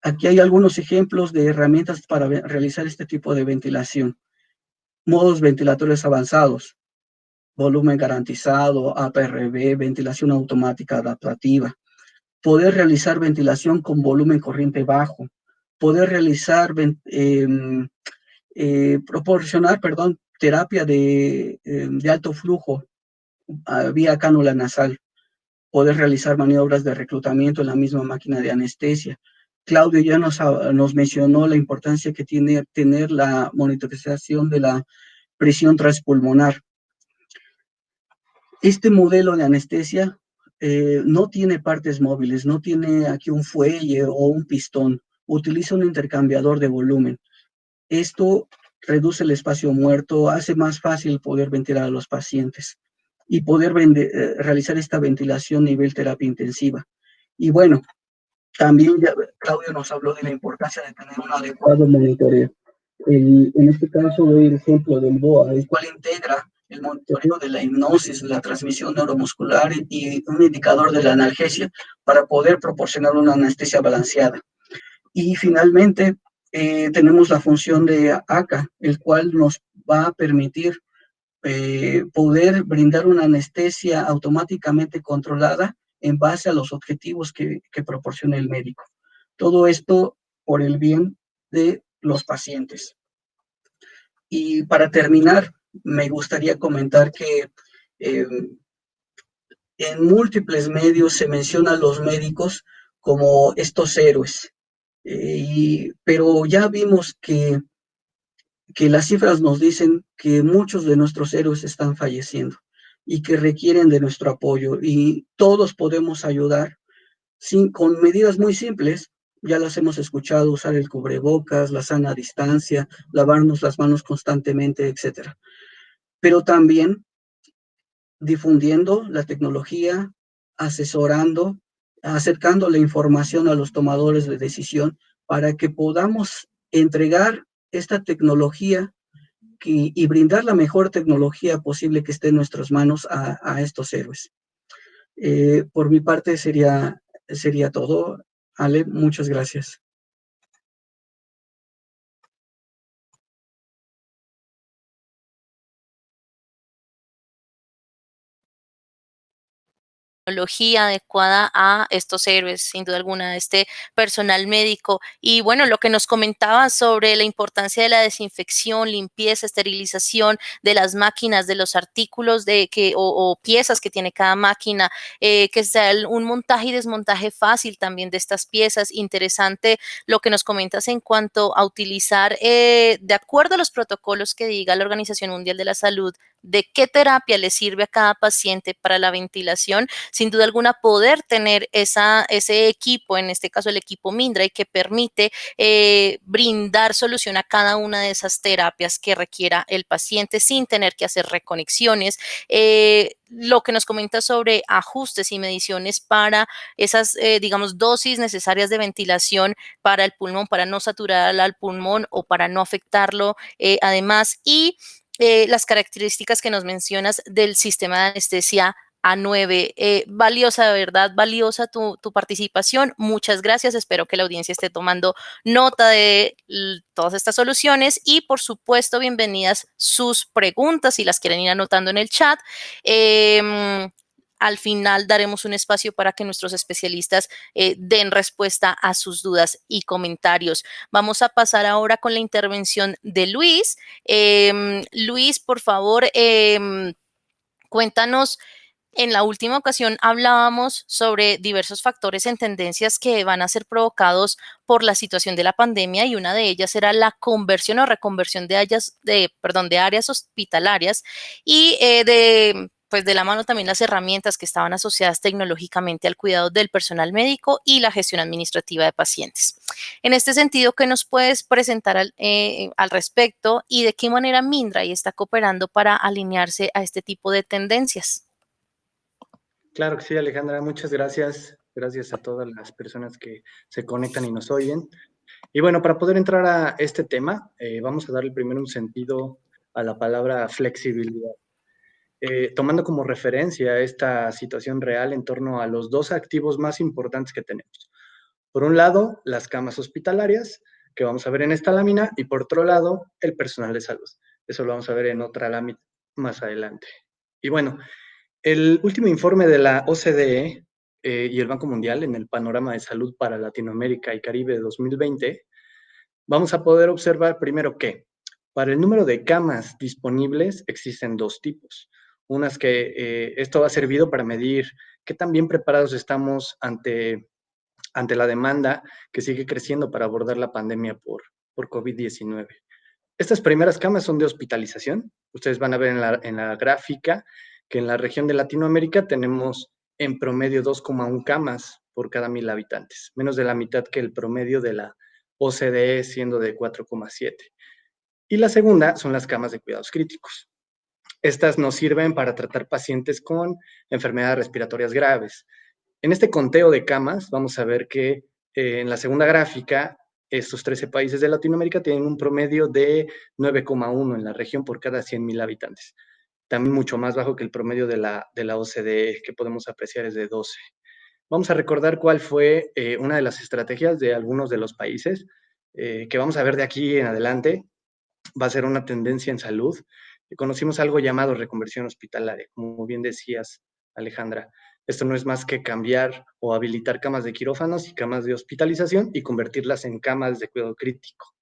C: Aquí hay algunos ejemplos de herramientas para realizar este tipo de ventilación. Modos ventilatorios avanzados, volumen garantizado, APRB, ventilación automática adaptativa. Poder realizar ventilación con volumen corriente bajo. Poder realizar, proporcionar, terapia de alto flujo vía cánula nasal. Poder realizar maniobras de reclutamiento en la misma máquina de anestesia. Claudio ya nos mencionó la importancia que tiene tener la monitorización de la presión transpulmonar. Este modelo de anestesia no tiene partes móviles, no tiene aquí un fuelle o un pistón, utiliza un intercambiador de volumen. Esto reduce el espacio muerto, hace más fácil poder ventilar a los pacientes y poder realizar esta ventilación a nivel terapia intensiva. Y bueno, también Claudio nos habló de la importancia de tener un adecuado monitoreo. En este caso doy el ejemplo del BOA, el cual integra el monitoreo de la hipnosis, la transmisión neuromuscular y un indicador de la analgesia para poder proporcionar una anestesia balanceada. Y finalmente tenemos la función de ACA, el cual nos va a permitir poder brindar una anestesia automáticamente controlada en base a los objetivos que proporciona el médico. Todo esto por el bien de los pacientes. Y para terminar, me gustaría comentar que en múltiples medios se menciona a los médicos como estos héroes, pero ya vimos que las cifras nos dicen que muchos de nuestros héroes están falleciendo y que requieren de nuestro apoyo, y todos podemos ayudar con medidas muy simples. Ya las hemos escuchado: usar el cubrebocas, la sana distancia, lavarnos las manos constantemente, etc. Pero también difundiendo la tecnología, asesorando, acercando la información a los tomadores de decisión para que podamos entregar esta tecnología y brindar la mejor tecnología posible que esté en nuestras manos a estos héroes. Por mi parte sería todo. Ale, muchas gracias.
A: Adecuada a estos héroes, sin duda alguna, este personal médico. Y bueno, lo que nos comentaba sobre la importancia de la desinfección, limpieza, esterilización de las máquinas, de los artículos o piezas que tiene cada máquina, que sea un montaje y desmontaje fácil también de estas piezas. Interesante lo que nos comentas en cuanto a utilizar, de acuerdo a los protocolos que diga la Organización Mundial de la Salud, de qué terapia le sirve a cada paciente para la ventilación. Sin duda alguna, poder tener ese equipo, en este caso el equipo Mindray, que permite brindar solución a cada una de esas terapias que requiera el paciente sin tener que hacer reconexiones. Lo que nos comenta sobre ajustes y mediciones para esas, digamos, dosis necesarias de ventilación para el pulmón, para no saturar al pulmón o para no afectarlo, además, y las características que nos mencionas del sistema de anestesia A9. Valiosa, de verdad, valiosa tu participación. Muchas gracias. Espero que la audiencia esté tomando nota de todas estas soluciones y, por supuesto, bienvenidas sus preguntas si las quieren ir anotando en el chat. Al final daremos un espacio para que nuestros especialistas den respuesta a sus dudas y comentarios. Vamos a pasar ahora con la intervención de Luis. Luis, por favor, cuéntanos. En la última ocasión hablábamos sobre diversos factores en tendencias que van a ser provocados por la situación de la pandemia, y una de ellas era la conversión o reconversión de áreas hospitalarias y de la mano también las herramientas que estaban asociadas tecnológicamente al cuidado del personal médico y la gestión administrativa de pacientes. En este sentido, ¿qué nos puedes presentar al respecto y de qué manera Mindray está cooperando para alinearse a este tipo de tendencias?
B: Claro que sí, Alejandra, muchas gracias. Gracias a todas las personas que se conectan y nos oyen. Y bueno, para poder entrar a este tema, vamos a darle primero un sentido a la palabra flexibilidad, tomando como referencia esta situación real en torno a los dos activos más importantes que tenemos. Por un lado, las camas hospitalarias, que vamos a ver en esta lámina, y por otro lado, el personal de salud. Eso lo vamos a ver en otra lámina más adelante. Y bueno, el último informe de la OCDE y el Banco Mundial en el panorama de salud para Latinoamérica y Caribe de 2020, vamos a poder observar primero que para el número de camas disponibles existen dos tipos. Unas que esto ha servido para medir qué tan bien preparados estamos ante la demanda que sigue creciendo para abordar la pandemia por COVID-19. Estas primeras camas son de hospitalización. Ustedes van a ver en la gráfica que en la región de Latinoamérica tenemos en promedio 2,1 camas por cada 1,000 habitantes, menos de la mitad que el promedio de la OCDE, siendo de 4,7. Y la segunda son las camas de cuidados críticos. Estas nos sirven para tratar pacientes con enfermedades respiratorias graves. En este conteo de camas, vamos a ver que en la segunda gráfica, estos 13 países de Latinoamérica tienen un promedio de 9,1 en la región por cada 100,000 habitantes. También mucho más bajo que el promedio de la OCDE, que podemos apreciar es de 12. Vamos a recordar cuál fue una de las estrategias de algunos de los países que vamos a ver de aquí en adelante. Va a ser una tendencia en salud. Conocimos algo llamado reconversión hospitalaria, como bien decías, Alejandra. Esto no es más que cambiar o habilitar camas de quirófanos y camas de hospitalización y convertirlas en camas de cuidado crítico.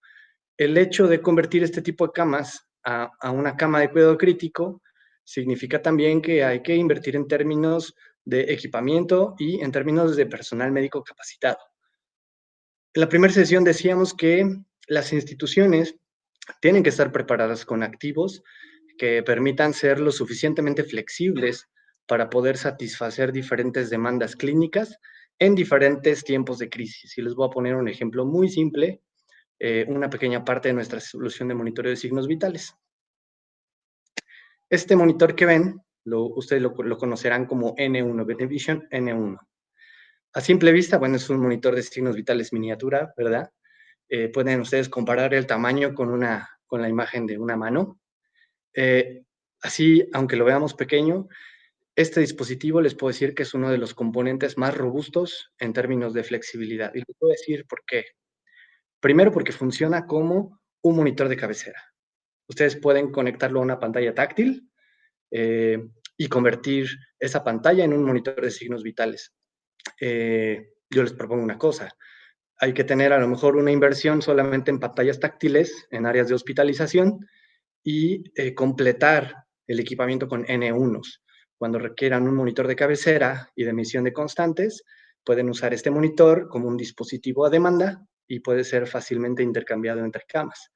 B: El hecho de convertir este tipo de camas a una cama de cuidado crítico significa también que hay que invertir en términos de equipamiento y en términos de personal médico capacitado. En la primera sesión decíamos que las instituciones tienen que estar preparadas con activos que permitan ser lo suficientemente flexibles para poder satisfacer diferentes demandas clínicas en diferentes tiempos de crisis. Y les voy a poner un ejemplo muy simple, una pequeña parte de nuestra solución de monitoreo de signos vitales. Este monitor que ven, ustedes lo conocerán como N1, Benevision N1. A simple vista, bueno, es un monitor de signos vitales miniatura, ¿verdad? Pueden ustedes comparar el tamaño con la imagen de una mano. Así, aunque lo veamos pequeño, este dispositivo les puedo decir que es uno de los componentes más robustos en términos de flexibilidad. Y les puedo decir por qué. Primero, porque funciona como un monitor de cabecera. Ustedes pueden conectarlo a una pantalla táctil y convertir esa pantalla en un monitor de signos vitales. Yo les propongo una cosa. Hay que tener a lo mejor una inversión solamente en pantallas táctiles, en áreas de hospitalización, y completar el equipamiento con N1s. Cuando requieran un monitor de cabecera y de emisión de constantes, pueden usar este monitor como un dispositivo a demanda y puede ser fácilmente intercambiado entre camas.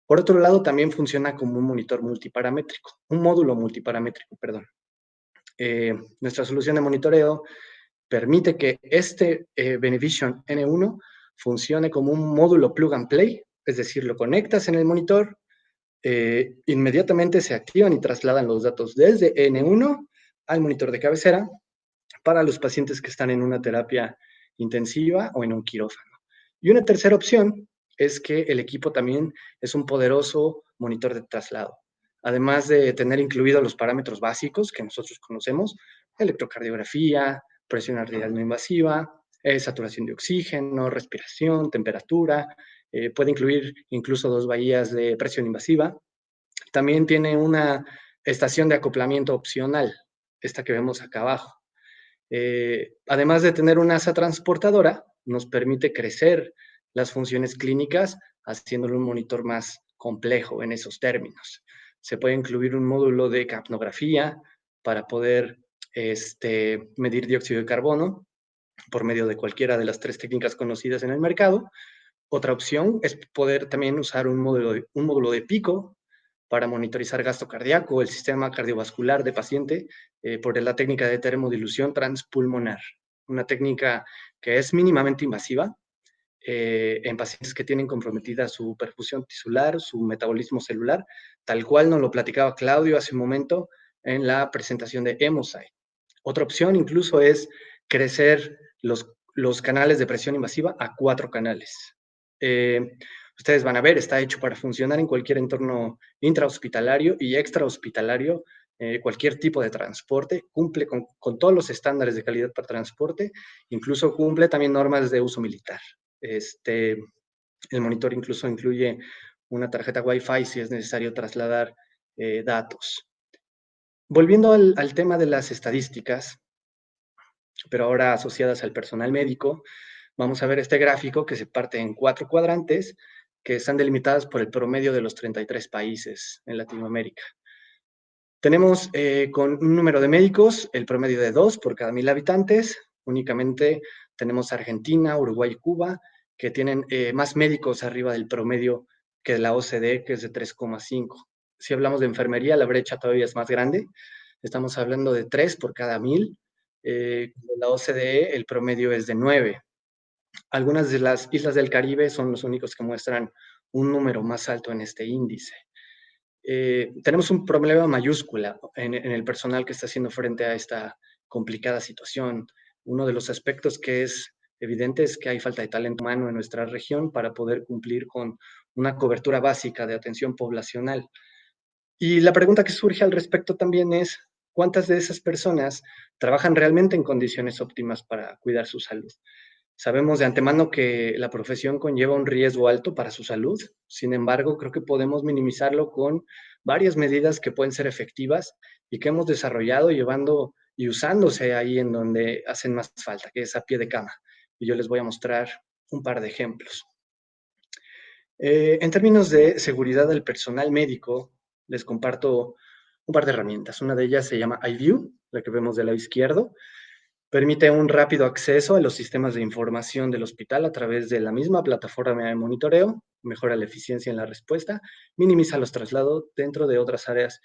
B: Por otro lado, también funciona como un monitor multiparamétrico, un módulo multiparamétrico, perdón. Nuestra solución de monitoreo permite que este Benevision N1 funcione como un módulo plug and play, es decir, lo conectas en el monitor, inmediatamente se activan y trasladan los datos desde N1 al monitor de cabecera para los pacientes que están en una terapia intensiva o en un quirófano. Y una tercera opción es que el equipo también es un poderoso monitor de traslado. Además de tener incluidos los parámetros básicos que nosotros conocemos, electrocardiografía, presión arterial no invasiva, saturación de oxígeno, respiración, temperatura, puede incluir incluso 2 bahías de presión invasiva. También tiene una estación de acoplamiento opcional, esta que vemos acá abajo. Además de tener una asa transportadora, nos permite crecer las funciones clínicas, haciéndolo un monitor más complejo en esos términos. Se puede incluir un módulo de capnografía para poder medir dióxido de carbono por medio de cualquiera de las 3 técnicas conocidas en el mercado. Otra opción es poder también usar un módulo de pico para monitorizar gasto cardíaco, el sistema cardiovascular de paciente, por la técnica de termodilución transpulmonar, una técnica que es mínimamente invasiva en pacientes que tienen comprometida su perfusión tisular, su metabolismo celular, tal cual nos lo platicaba Claudio hace un momento en la presentación de Hemosite. Otra opción incluso es crecer los canales de presión invasiva a 4 canales. Ustedes van a ver, está hecho para funcionar en cualquier entorno intrahospitalario y extrahospitalario, cualquier tipo de transporte, cumple con todos los estándares de calidad para transporte, incluso cumple también normas de uso militar. El monitor incluso incluye una tarjeta Wi-Fi si es necesario trasladar datos. Volviendo al tema de las estadísticas, pero ahora asociadas al personal médico, vamos a ver este gráfico que se parte en 4 cuadrantes que están delimitadas por el promedio de los 33 países en Latinoamérica. Tenemos con un número de médicos el promedio de 2 por cada 1000 habitantes. Únicamente tenemos Argentina, Uruguay y Cuba, que tienen más médicos arriba del promedio que la OCDE, que es de 3,5. Si hablamos de enfermería, la brecha todavía es más grande. Estamos hablando de 3 por cada 1000. La OCDE, el promedio es de 9. Algunas de las islas del Caribe son los únicos que muestran un número más alto en este índice. Tenemos un problema mayúscula en el personal que está haciendo frente a esta complicada situación. Uno de los aspectos que es evidente es que hay falta de talento humano en nuestra región para poder cumplir con una cobertura básica de atención poblacional. Y la pregunta que surge al respecto también es, ¿cuántas de esas personas trabajan realmente en condiciones óptimas para cuidar su salud? Sabemos de antemano que la profesión conlleva un riesgo alto para su salud. Sin embargo, creo que podemos minimizarlo con varias medidas que pueden ser efectivas y que hemos desarrollado llevando y usándose ahí en donde hacen más falta, que es a pie de cama. Y yo les voy a mostrar un par de ejemplos. En términos de seguridad del personal médico, les comparto un par de herramientas. Una de ellas se llama iView, la que vemos del lado izquierdo. Permite un rápido acceso a los sistemas de información del hospital a través de la misma plataforma de monitoreo, mejora la eficiencia en la respuesta, minimiza los traslados dentro de otras áreas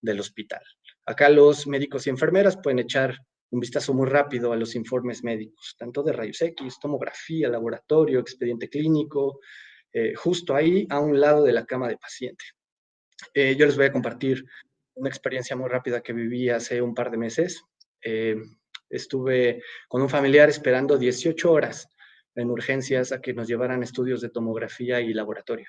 B: del hospital. Acá los médicos y enfermeras pueden echar un vistazo muy rápido a los informes médicos, tanto de rayos X, tomografía, laboratorio, expediente clínico, justo ahí a un lado de la cama de paciente. Yo les voy a compartir una experiencia muy rápida que viví hace un par de meses. Estuve con un familiar esperando 18 horas en urgencias a que nos llevaran estudios de tomografía y laboratorio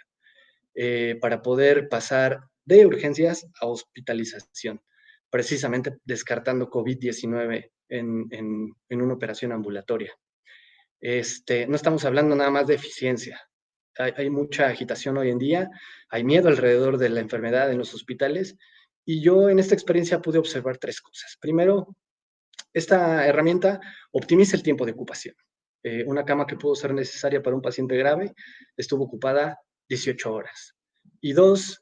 B: para poder pasar de urgencias a hospitalización, precisamente descartando COVID-19 en una operación ambulatoria. No estamos hablando nada más de eficiencia. Hay mucha agitación hoy en día, hay miedo alrededor de la enfermedad en los hospitales y yo en esta experiencia pude observar 3 cosas. Primero, esta herramienta optimiza el tiempo de ocupación. Una cama que pudo ser necesaria para un paciente grave estuvo ocupada 18 horas. Y 2,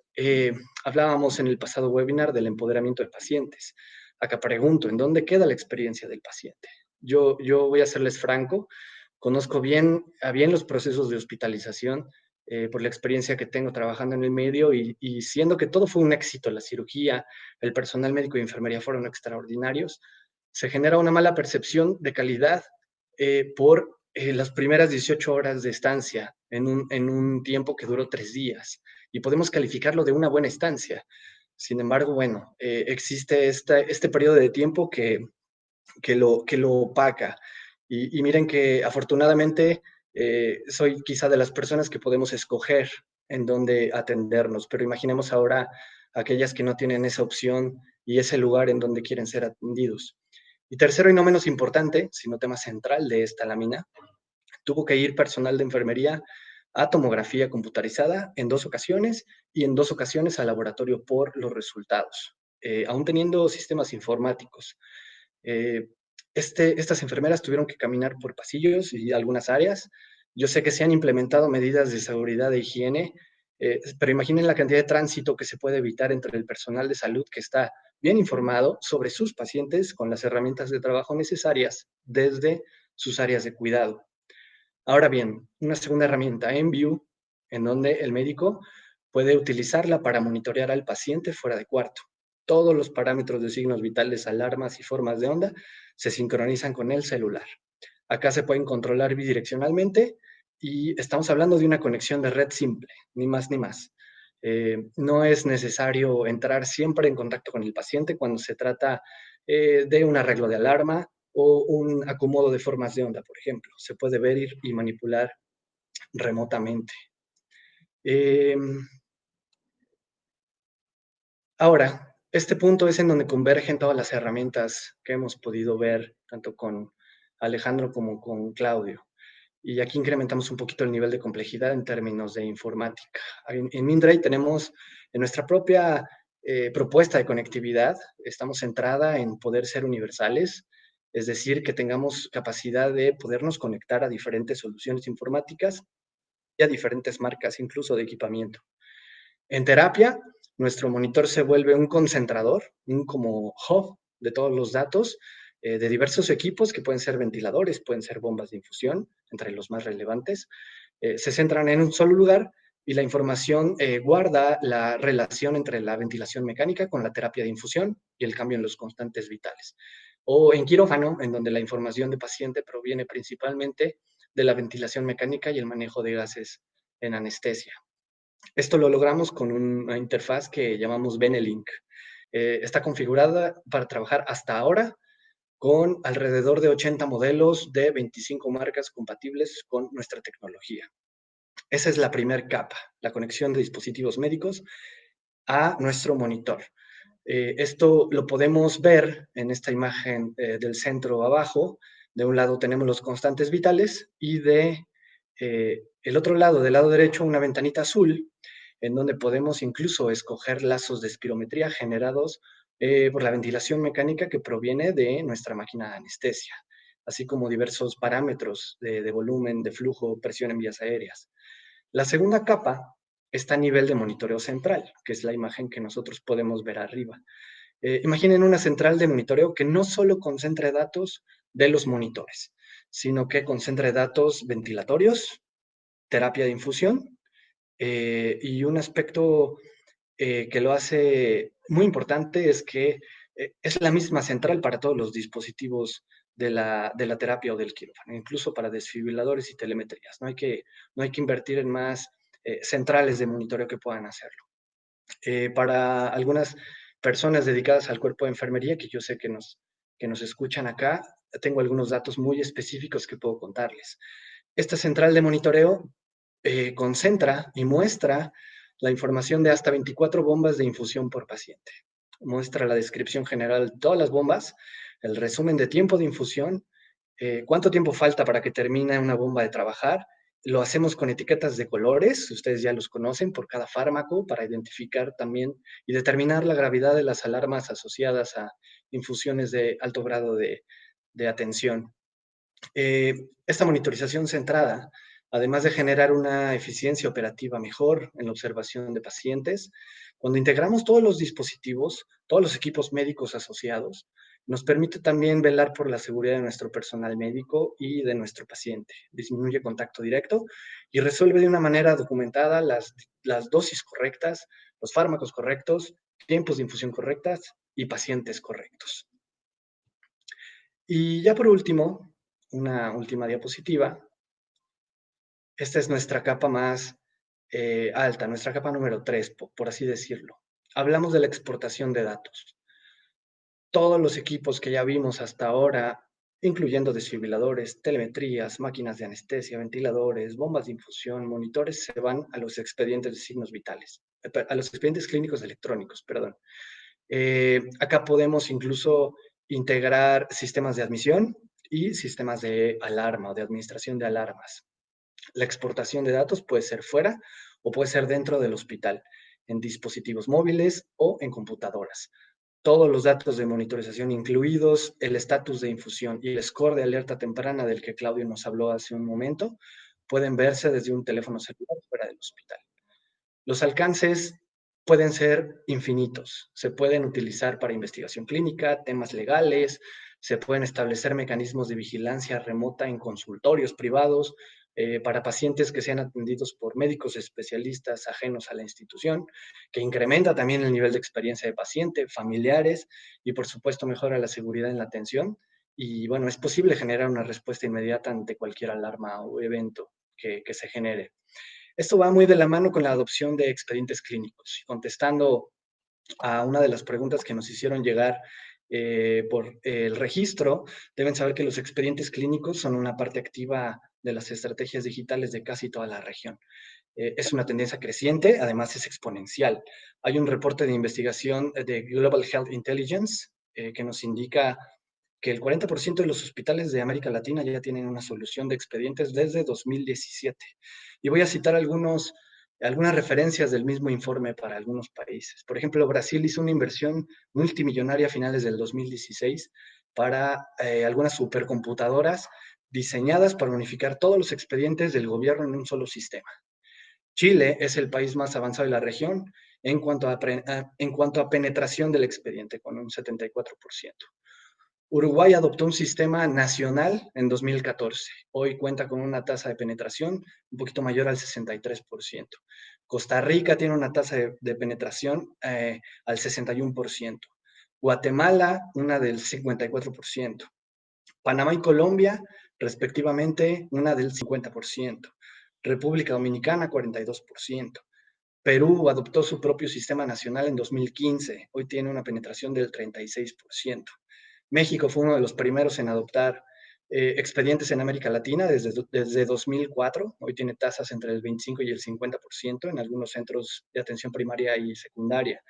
B: hablábamos en el pasado webinar del empoderamiento de pacientes. Acá pregunto, ¿en dónde queda la experiencia del paciente? Yo voy a serles franco, conozco bien los procesos de hospitalización por la experiencia que tengo trabajando en el medio y siendo que todo fue un éxito, la cirugía, el personal médico y enfermería fueron extraordinarios, se genera una mala percepción de calidad por las primeras 18 horas de estancia en un tiempo que duró 3 días y podemos calificarlo de una buena estancia. Sin embargo, bueno, existe este periodo de tiempo que lo opaca. Y miren que afortunadamente soy quizá de las personas que podemos escoger en dónde atendernos, pero imaginemos ahora aquellas que no tienen esa opción y ese lugar en donde quieren ser atendidos. Y tercero y no menos importante, sino tema central de esta lámina, tuvo que ir personal de enfermería a tomografía computarizada en 2 ocasiones y en 2 ocasiones al laboratorio por los resultados, aún teniendo sistemas informáticos. Estas enfermeras tuvieron que caminar por pasillos y algunas áreas. Yo sé que se han implementado medidas de seguridad e higiene, pero imaginen la cantidad de tránsito que se puede evitar entre el personal de salud que está bien informado sobre sus pacientes con las herramientas de trabajo necesarias desde sus áreas de cuidado. Ahora bien, una segunda herramienta, enView, en donde el médico puede utilizarla para monitorear al paciente fuera de cuarto. Todos los parámetros de signos vitales, alarmas y formas de onda se sincronizan con el celular. Acá se pueden controlar bidireccionalmente y estamos hablando de una conexión de red simple, ni más ni más. No es necesario entrar siempre en contacto con el paciente cuando se trata de un arreglo de alarma o un acomodo de formas de onda, por ejemplo. Se puede ver y manipular remotamente. Ahora, este punto es en donde convergen todas las herramientas que hemos podido ver, tanto con Alejandro como con Claudio. Y aquí incrementamos un poquito el nivel de complejidad en términos de informática. En Mindray tenemos en nuestra propia propuesta de conectividad, estamos centrada en poder ser universales, es decir, que tengamos capacidad de podernos conectar a diferentes soluciones informáticas y a diferentes marcas, incluso de equipamiento. En terapia, nuestro monitor se vuelve un concentrador, un como hub de todos los datos de diversos equipos que pueden ser ventiladores, pueden ser bombas de infusión, entre los más relevantes. Se centran en un solo lugar y la información guarda la relación entre la ventilación mecánica con la terapia de infusión y el cambio en los constantes vitales. O en quirófano, en donde la información de paciente proviene principalmente de la ventilación mecánica y el manejo de gases en anestesia. Esto lo logramos con una interfaz que llamamos Benelink. Está configurada para trabajar hasta ahora con alrededor de 80 modelos de 25 marcas compatibles con nuestra tecnología. Esa es la primera capa, la conexión de dispositivos médicos a nuestro monitor. Esto lo podemos ver en esta imagen del centro abajo. De un lado tenemos los constantes vitales y el otro lado, del lado derecho, una ventanita azul en donde podemos incluso escoger lazos de espirometría generados por la ventilación mecánica que proviene de nuestra máquina de anestesia, así como diversos parámetros de volumen, de flujo, presión en vías aéreas. La segunda capa está a nivel de monitoreo central, que es la imagen que nosotros podemos ver arriba. Imaginen una central de monitoreo que no solo concentre datos de los monitores, sino que concentre datos ventilatorios, terapia de infusión, y un aspecto que lo hace muy importante es que es la misma central para todos los dispositivos de la terapia o del quirófano, incluso para desfibriladores y telemetrías. No hay que invertir en más centrales de monitoreo que puedan hacerlo. Para algunas personas dedicadas al cuerpo de enfermería, que yo sé que nos escuchan acá, tengo algunos datos muy específicos que puedo contarles. Esta central de monitoreo concentra y muestra la información de hasta 24 bombas de infusión por paciente. Muestra la descripción general de todas las bombas, el resumen de tiempo de infusión, cuánto tiempo falta para que termine una bomba de trabajar. Lo hacemos con etiquetas de colores, ustedes ya los conocen, por cada fármaco, para identificar también y determinar la gravedad de las alarmas asociadas a infusiones de alto grado de atención. Esta monitorización centrada, además de generar una eficiencia operativa mejor en la observación de pacientes, cuando integramos todos los dispositivos, todos los equipos médicos asociados, nos permite también velar por la seguridad de nuestro personal médico y de nuestro paciente. Disminuye contacto directo y resuelve de una manera documentada las dosis correctas, los fármacos correctos, tiempos de infusión correctas y pacientes correctos. Y ya por último, una última diapositiva. Esta es nuestra capa más alta, nuestra capa número 3, por así decirlo. Hablamos de la exportación de datos. Todos los equipos que ya vimos hasta ahora, incluyendo desfibriladores, telemetrías, máquinas de anestesia, ventiladores, bombas de infusión, monitores, se van a los expedientes de signos vitales, a los expedientes clínicos electrónicos, perdón. Acá podemos incluso integrar sistemas de admisión y sistemas de alarma o de administración de alarmas. La exportación de datos puede ser fuera o puede ser dentro del hospital, en dispositivos móviles o en computadoras. Todos los datos de monitorización incluidos, el estatus de infusión y el score de alerta temprana del que Claudio nos habló hace un momento, pueden verse desde un teléfono celular fuera del hospital. Los alcances pueden ser infinitos. Se pueden utilizar para investigación clínica, temas legales, se pueden establecer mecanismos de vigilancia remota en consultorios privados para pacientes que sean atendidos por médicos especialistas ajenos a la institución, que incrementa también el nivel de experiencia de paciente, familiares y por supuesto mejora la seguridad en la atención. Y bueno, es posible generar una respuesta inmediata ante cualquier alarma o evento que se genere. Esto va muy de la mano con la adopción de expedientes clínicos. Contestando a una de las preguntas que nos hicieron llegar por el registro, deben saber que los expedientes clínicos son una parte activa de las estrategias digitales de casi toda la región. Es una tendencia creciente, además es exponencial. Hay un reporte de investigación de Global Health Intelligence que nos indica que el 40% de los hospitales de América Latina ya tienen una solución de expedientes desde 2017. Y voy a citar algunas referencias del mismo informe para algunos países. Por ejemplo, Brasil hizo una inversión multimillonaria a finales del 2016 para algunas supercomputadoras diseñadas para unificar todos los expedientes del gobierno en un solo sistema. Chile es el país más avanzado de la región en cuanto a penetración del expediente, con un 74%. Uruguay adoptó un sistema nacional en 2014. Hoy cuenta con una tasa de penetración un poquito mayor al 63%. Costa Rica tiene una tasa de penetración al 61%. Guatemala, una del 54%. Panamá y Colombia, respectivamente, una del 50%. República Dominicana, 42%. Perú adoptó su propio sistema nacional en 2015. Hoy tiene una penetración del 36%. México fue uno de los primeros en adoptar expedientes en América Latina desde 2004. Hoy tiene tasas entre el 25 y el 50% en algunos centros de atención primaria y secundaria.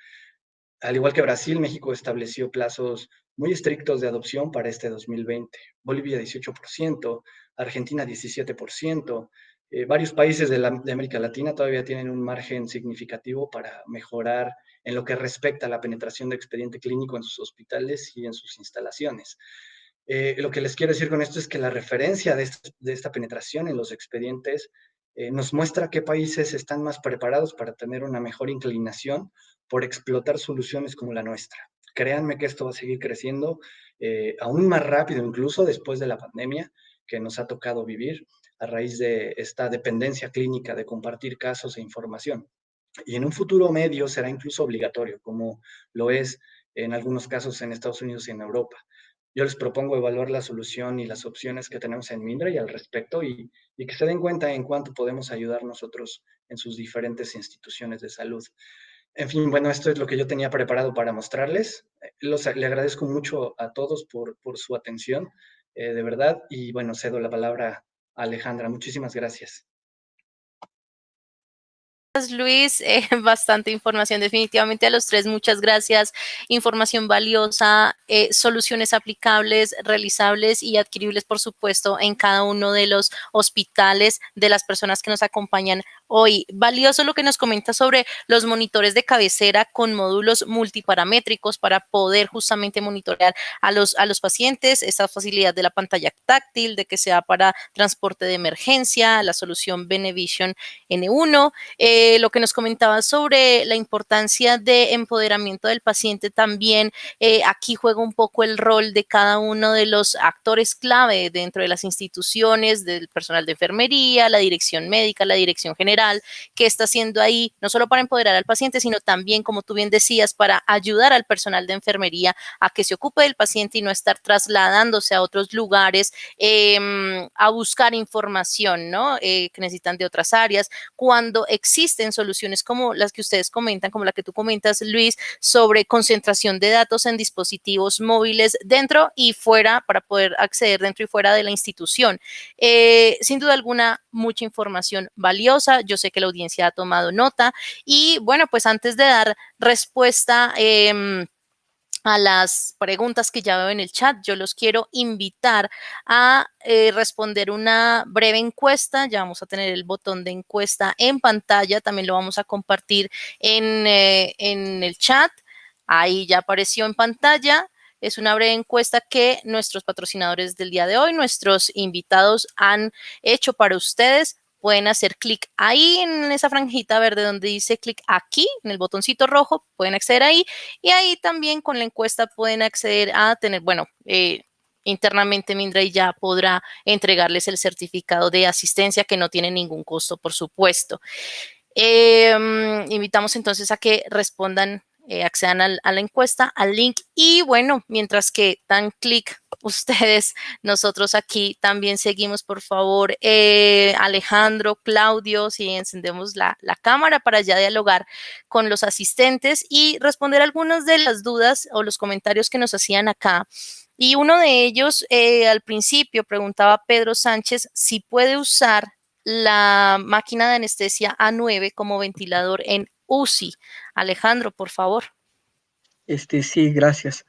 B: Al igual que Brasil, México estableció plazos muy estrictos de adopción para este 2020. Bolivia 18%, Argentina 17%. Varios países de América Latina todavía tienen un margen significativo para mejorar en lo que respecta a la penetración de expediente clínico en sus hospitales y en sus instalaciones. Lo que les quiero decir con esto es que la referencia de esta penetración en los expedientes nos muestra qué países están más preparados para tener una mejor inclinación por explotar soluciones como la nuestra. Créanme que esto va a seguir creciendo aún más rápido, incluso después de la pandemia que nos ha tocado vivir a raíz de esta dependencia clínica de compartir casos e información. Y en un futuro medio será incluso obligatorio, como lo es en algunos casos en Estados Unidos y en Europa. Yo les propongo evaluar la solución y las opciones que tenemos en Mindray al respecto y que se den cuenta en cuánto podemos ayudar nosotros en sus diferentes instituciones de salud. En fin, bueno, esto es lo que yo tenía preparado para mostrarles. Le agradezco mucho a todos por su atención, de verdad, y bueno, cedo la palabra a Alejandra. Muchísimas gracias.
A: Luis, bastante información definitivamente a los tres, muchas gracias, información valiosa, soluciones aplicables, realizables y adquiribles por supuesto en cada uno de los hospitales de las personas que nos acompañan hoy. Valioso lo que nos comenta sobre los monitores de cabecera con módulos multiparamétricos para poder justamente monitorear a los pacientes, esta facilidad de la pantalla táctil, de que sea para transporte de emergencia, la solución Benevision N1, lo que nos comentaba sobre la importancia de empoderamiento del paciente también, aquí juega un poco el rol de cada uno de los actores clave dentro de las instituciones, del personal de enfermería, la dirección médica, la dirección general, que está haciendo ahí, no solo para empoderar al paciente, sino también, como tú bien decías, para ayudar al personal de enfermería a que se ocupe del paciente y no estar trasladándose a otros lugares a buscar información, ¿no? Que necesitan de otras áreas, cuando existen soluciones como las que ustedes comentan, como la que tú comentas, Luis, sobre concentración de datos en dispositivos móviles dentro y fuera, para poder acceder dentro y fuera de la institución. Sin duda alguna, mucha información valiosa. Yo sé que la audiencia ha tomado nota y bueno, pues antes de dar respuesta a las preguntas que ya veo en el chat, yo los quiero invitar a responder una breve encuesta. Ya vamos a tener el botón de encuesta en pantalla, también lo vamos a compartir en el chat. Ahí ya apareció en pantalla. Es una breve encuesta que nuestros patrocinadores del día de hoy, nuestros invitados han hecho para ustedes. Pueden hacer clic ahí en esa franjita verde donde dice clic aquí, en el botoncito rojo, pueden acceder ahí y ahí también con la encuesta pueden acceder a tener, bueno, internamente Mindray ya podrá entregarles el certificado de asistencia que no tiene ningún costo, por supuesto. Invitamos entonces a que respondan accedan a la encuesta, al link. Y bueno, mientras que dan clic ustedes, nosotros aquí también seguimos, por favor, Alejandro, Claudio, si encendemos la cámara para ya dialogar con los asistentes y responder algunas de las dudas o los comentarios que nos hacían acá. Y uno de ellos, al principio, preguntaba Pedro Sánchez si puede usar la máquina de anestesia A9 como ventilador en UCI. Alejandro, por favor.
C: Sí, gracias.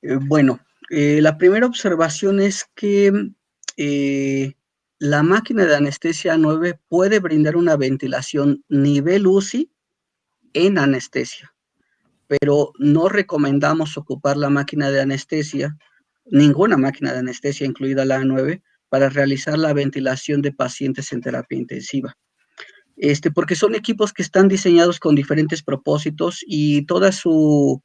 C: Bueno, la primera observación es que la máquina de anestesia A9 puede brindar una ventilación nivel UCI en anestesia, pero no recomendamos ocupar la máquina de anestesia, ninguna máquina de anestesia, incluida la A9, para realizar la ventilación de pacientes en terapia intensiva. Porque son equipos que están diseñados con diferentes propósitos y toda su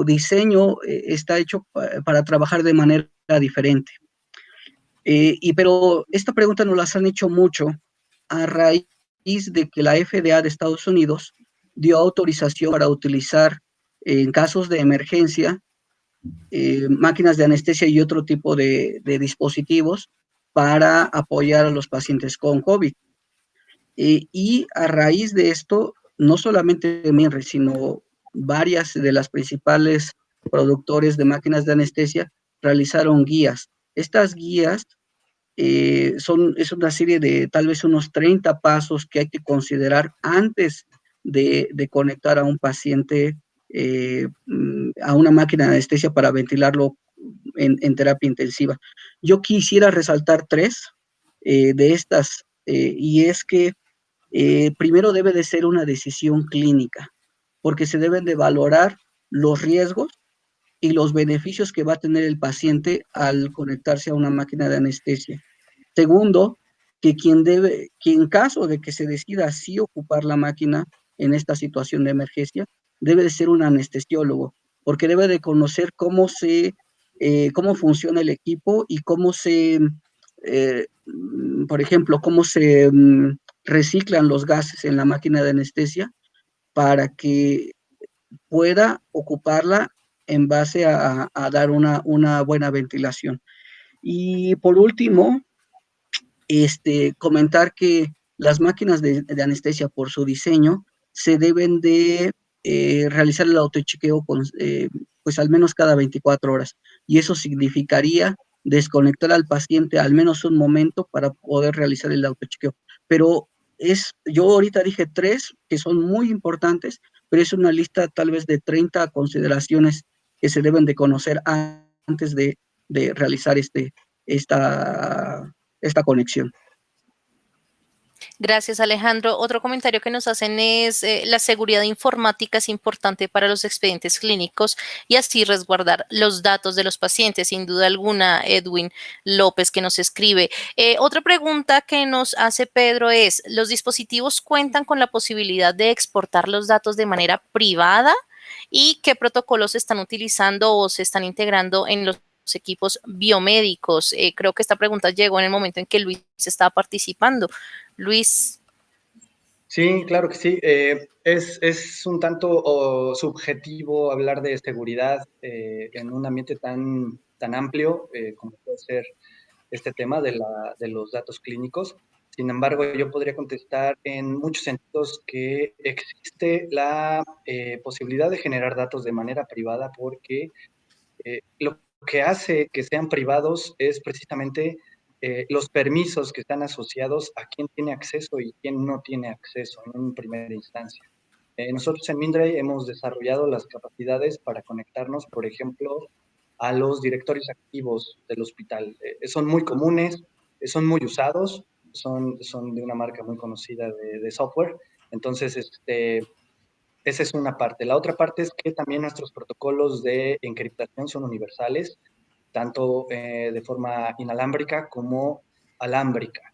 C: diseño está hecho para trabajar de manera diferente. Pero esta pregunta nos la han hecho mucho a raíz de que la FDA de Estados Unidos dio autorización para utilizar en casos de emergencia máquinas de anestesia y otro tipo de dispositivos para apoyar a los pacientes con COVID. Y a raíz de esto, no solamente MinRes, sino varias de las principales productores de máquinas de anestesia realizaron guías. Estas guías es una serie de tal vez unos 30 pasos que hay que considerar antes de conectar a un paciente a una máquina de anestesia para ventilarlo en terapia intensiva. Yo quisiera resaltar tres de estas, y es que primero debe de ser una decisión clínica, porque se deben de valorar los riesgos y los beneficios que va a tener el paciente al conectarse a una máquina de anestesia. Segundo, que en caso de que se decida así ocupar la máquina en esta situación de emergencia, debe de ser un anestesiólogo, porque debe de conocer cómo funciona el equipo y por ejemplo, cómo se reciclan los gases en la máquina de anestesia para que pueda ocuparla en base a dar una buena ventilación. Y por último, comentar que las máquinas de anestesia, por su diseño, se deben de realizar el autochequeo pues al menos cada 24 horas. Y eso significaría desconectar al paciente al menos un momento para poder realizar el autochequeo. Pero yo ahorita dije tres que son muy importantes, pero es una lista tal vez de 30 consideraciones que se deben de conocer antes de realizar esta conexión.
A: Gracias, Alejandro. Otro comentario que nos hacen es la seguridad informática es importante para los expedientes clínicos y así resguardar los datos de los pacientes. Sin duda alguna, Edwin López que nos escribe. Otra pregunta que nos hace Pedro es, ¿los dispositivos cuentan con la posibilidad de exportar los datos de manera privada? ¿Y qué protocolos están utilizando o se están integrando en los equipos biomédicos? Creo que esta pregunta llegó en el momento en que Luis estaba participando. Luis.
B: Sí, claro que sí. Es un tanto subjetivo hablar de seguridad en un ambiente tan amplio como puede ser este tema de los datos clínicos. Sin embargo, yo podría contestar en muchos sentidos que existe la posibilidad de generar datos de manera privada porque lo que hace que sean privados es precisamente los permisos que están asociados a quién tiene acceso y quién no tiene acceso en primera instancia. Nosotros en Mindray hemos desarrollado las capacidades para conectarnos, por ejemplo, a los directorios activos del hospital. Son muy comunes, son muy usados, son de una marca muy conocida de software. Entonces, esa es una parte. La otra parte es que también nuestros protocolos de encriptación son universales, tanto de forma inalámbrica como alámbrica.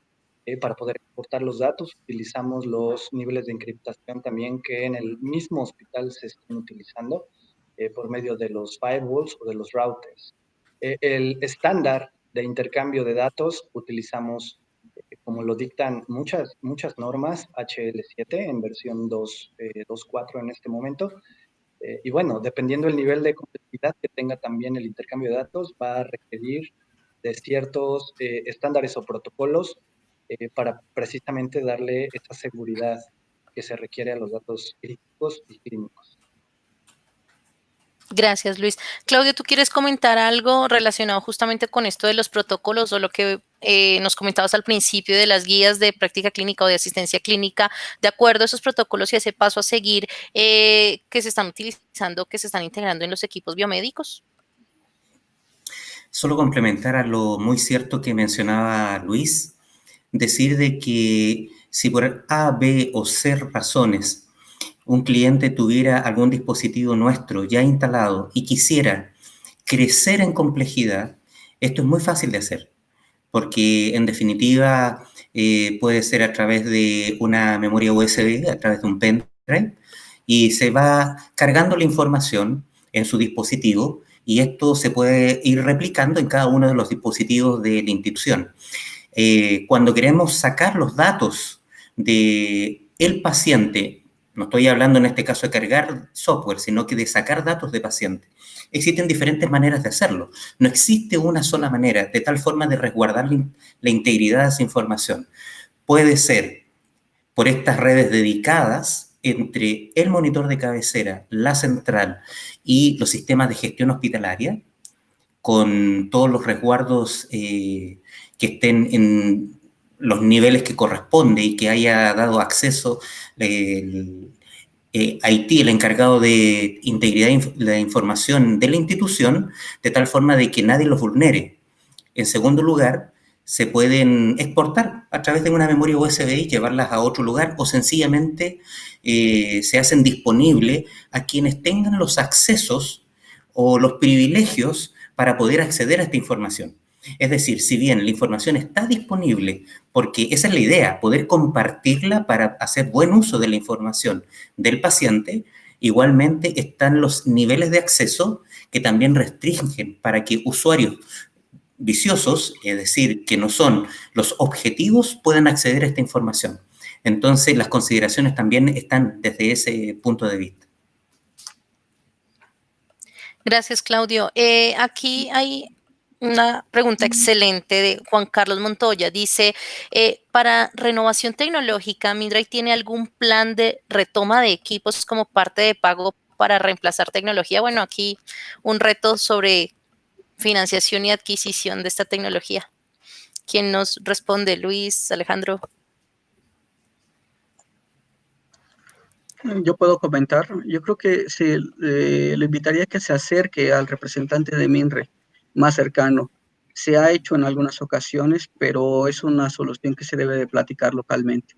B: Para poder exportar los datos utilizamos los niveles de encriptación también que en el mismo hospital se están utilizando por medio de los firewalls o de los routers. El estándar de intercambio de datos utilizamos como lo dictan muchas normas HL7 en versión 2.4 en este momento. Y bueno, dependiendo del nivel de complejidad que tenga también el intercambio de datos, va a requerir de ciertos estándares o protocolos para precisamente darle esa seguridad que se requiere a los datos críticos y clínicos.
A: Gracias, Luis. Claudio, ¿tú quieres comentar algo relacionado justamente con esto de los protocolos o lo que nos comentabas al principio de las guías de práctica clínica o de asistencia clínica, de acuerdo a esos protocolos y ese paso a seguir que se están utilizando, que se están integrando en los equipos biomédicos?
D: Solo complementar a lo muy cierto que mencionaba Luis, decir de que si por A, B o C razones un cliente tuviera algún dispositivo nuestro ya instalado y quisiera crecer en complejidad, esto es muy fácil de hacer, porque en definitiva puede ser a través de una memoria USB, a través de un pendrive, y se va cargando la información en su dispositivo y esto se puede ir replicando en cada uno de los dispositivos de la institución. Cuando queremos sacar los datos del paciente, no estoy hablando en este caso de cargar software, sino que de sacar datos de paciente. Existen diferentes maneras de hacerlo. No existe una sola manera, de tal forma de resguardar la integridad de esa información. Puede ser por estas redes dedicadas entre el monitor de cabecera, la central y los sistemas de gestión hospitalaria, con todos los resguardos que estén en los niveles que corresponde y que haya dado acceso Haití, el encargado de integridad de la información de la institución, de tal forma de que nadie los vulnere. En segundo lugar, se pueden exportar a través de una memoria USB y llevarlas a otro lugar o sencillamente se hacen disponibles a quienes tengan los accesos o los privilegios para poder acceder a esta información. Es decir, si bien la información está disponible, porque esa es la idea, poder compartirla para hacer buen uso de la información del paciente, igualmente están los niveles de acceso que también restringen para que usuarios viciosos, es decir, que no son los objetivos, puedan acceder a esta información. Entonces, las consideraciones también están desde ese punto de vista.
A: Gracias, Claudio. Aquí hay una pregunta excelente de Juan Carlos Montoya. Dice, para renovación tecnológica, Mindray tiene algún plan de retoma de equipos como parte de pago para reemplazar tecnología. Bueno, aquí un reto sobre financiación y adquisición de esta tecnología. ¿Quién nos responde? Luis, Alejandro.
C: Yo puedo comentar. Yo creo que le invitaría a que se acerque al representante de MINRE más cercano. Se ha hecho en algunas ocasiones, pero es una solución que se debe de platicar localmente.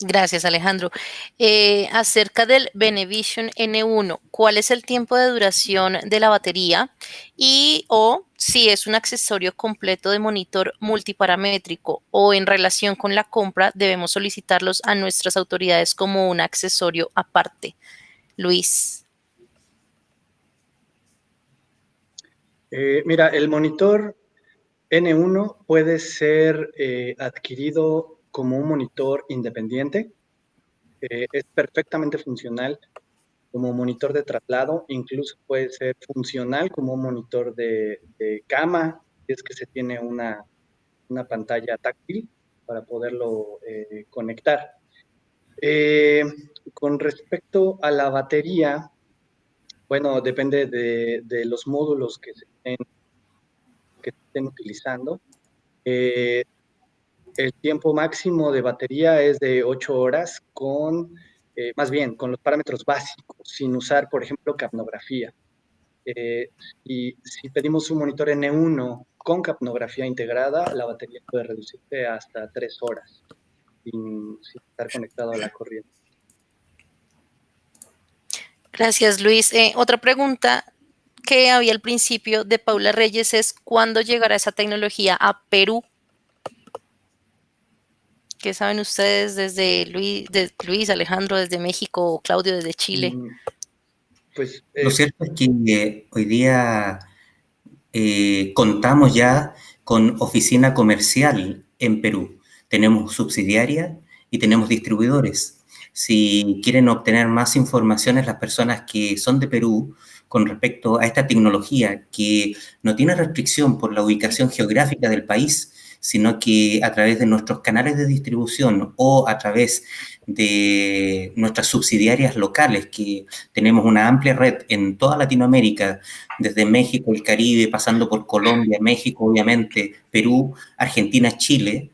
A: Gracias, Alejandro. Acerca del Benevision N1, ¿cuál es el tiempo de duración de la batería? O si es un accesorio completo de monitor multiparamétrico o en relación con la compra, debemos solicitarlos a nuestras autoridades como un accesorio aparte. Luis.
B: Mira, el monitor N1 puede ser adquirido como un monitor independiente. Es perfectamente funcional como monitor de traslado, incluso puede ser funcional como un monitor de cama, si es que se tiene una pantalla táctil para poderlo conectar. Con respecto a la batería, bueno, depende de los módulos que se estén utilizando. El tiempo máximo de batería es de 8 horas más bien, con los parámetros básicos, sin usar, por ejemplo, capnografía. Y si pedimos un monitor N1 con capnografía integrada, la batería puede reducirse hasta 3 horas sin estar conectado a la corriente.
A: Gracias, Luis. Otra pregunta que había al principio de Paula Reyes es ¿cuándo llegará esa tecnología a Perú? ¿Qué saben ustedes desde Luis, Alejandro desde México, Claudio desde Chile?
B: Pues,
D: lo cierto es que hoy día contamos ya con oficina comercial en Perú. Tenemos subsidiaria y tenemos distribuidores. Si quieren obtener más informaciones las personas que son de Perú con respecto a esta tecnología que no tiene restricción por la ubicación geográfica del país, sino que a través de nuestros canales de distribución o a través de nuestras subsidiarias locales, que tenemos una amplia red en toda Latinoamérica, desde México, el Caribe, pasando por Colombia, México, obviamente, Perú, Argentina, Chile,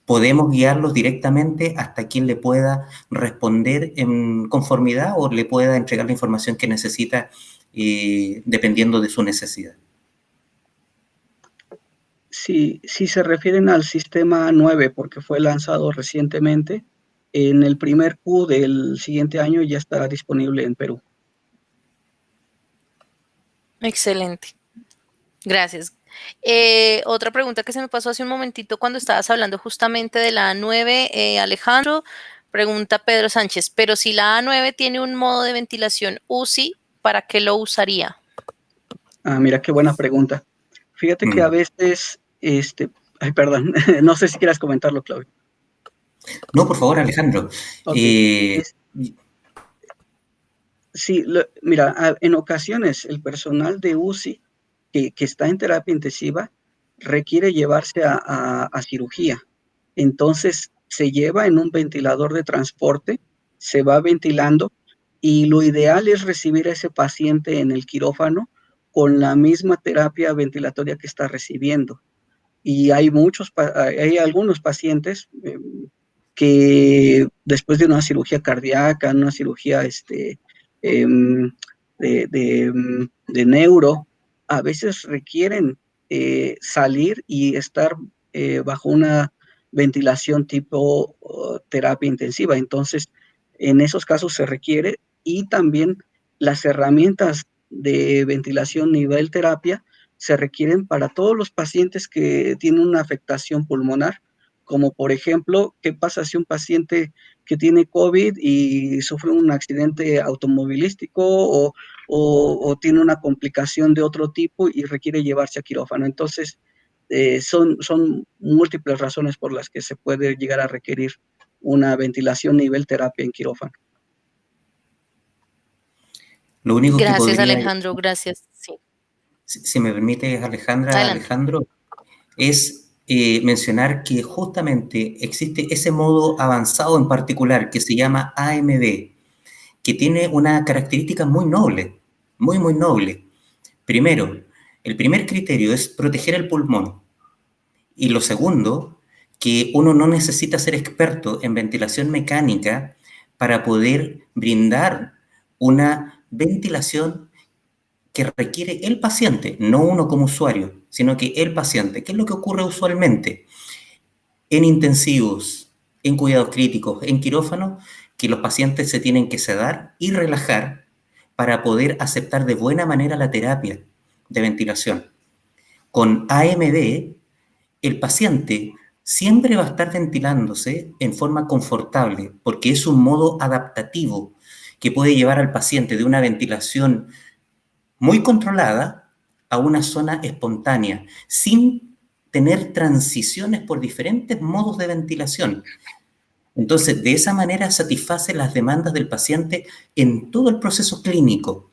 D: podemos guiarlos directamente hasta quien le pueda responder en conformidad o le pueda entregar la información que necesita dependiendo de su necesidad.
C: Si se refieren al sistema 9, porque fue lanzado recientemente, en el primer Q del siguiente año ya estará disponible en Perú.
A: Excelente. Gracias. Otra pregunta que se me pasó hace un momentito cuando estabas hablando justamente de la A9, Alejandro, pregunta Pedro Sánchez, pero si la A9 tiene un modo de ventilación UCI, ¿para qué lo usaría?
C: Ah, mira, qué buena pregunta. Fíjate que a veces, perdón, no sé si quieras comentarlo, Claudio.
D: No, por favor, Alejandro.
C: Okay. Sí, mira, en ocasiones el personal de UCI que está en terapia intensiva requiere llevarse a cirugía. Entonces se lleva en un ventilador de transporte, se va ventilando y lo ideal es recibir a ese paciente en el quirófano con la misma terapia ventilatoria que está recibiendo. Y hay algunos pacientes que después de una cirugía cardíaca, una cirugía de neuro, a veces requieren salir y estar bajo una ventilación tipo terapia intensiva. Entonces, en esos casos se requiere, y también las herramientas de ventilación nivel terapia se requieren para todos los pacientes que tienen una afectación pulmonar, como por ejemplo, ¿qué pasa si un paciente que tiene COVID y sufre un accidente automovilístico o tiene una complicación de otro tipo y requiere llevarse a quirófano? Entonces, son múltiples razones por las que se puede llegar a requerir una ventilación nivel terapia en quirófano.
D: Lo único
A: gracias,
D: que podría,
A: Alejandro, gracias. Sí.
D: Si me permite,
A: Adelante.
D: Alejandro, es mencionar que justamente existe ese modo avanzado en particular que se llama AMB, que tiene una característica muy noble, muy noble. Primero, el primer criterio es proteger el pulmón. Y lo segundo, que uno no necesita ser experto en ventilación mecánica para poder brindar una ventilación que requiere el paciente, no uno como usuario, sino que el paciente. ¿Qué es lo que ocurre usualmente en intensivos, en cuidados críticos, en quirófano? Que los pacientes se tienen que sedar y relajar para poder aceptar de buena manera la terapia de ventilación. Con AMB, el paciente siempre va a estar ventilándose en forma confortable, porque es un modo adaptativo que puede llevar al paciente de una ventilación muy controlada a una zona espontánea, sin tener transiciones por diferentes modos de ventilación. Entonces, de esa manera satisface las demandas del paciente en todo el proceso clínico.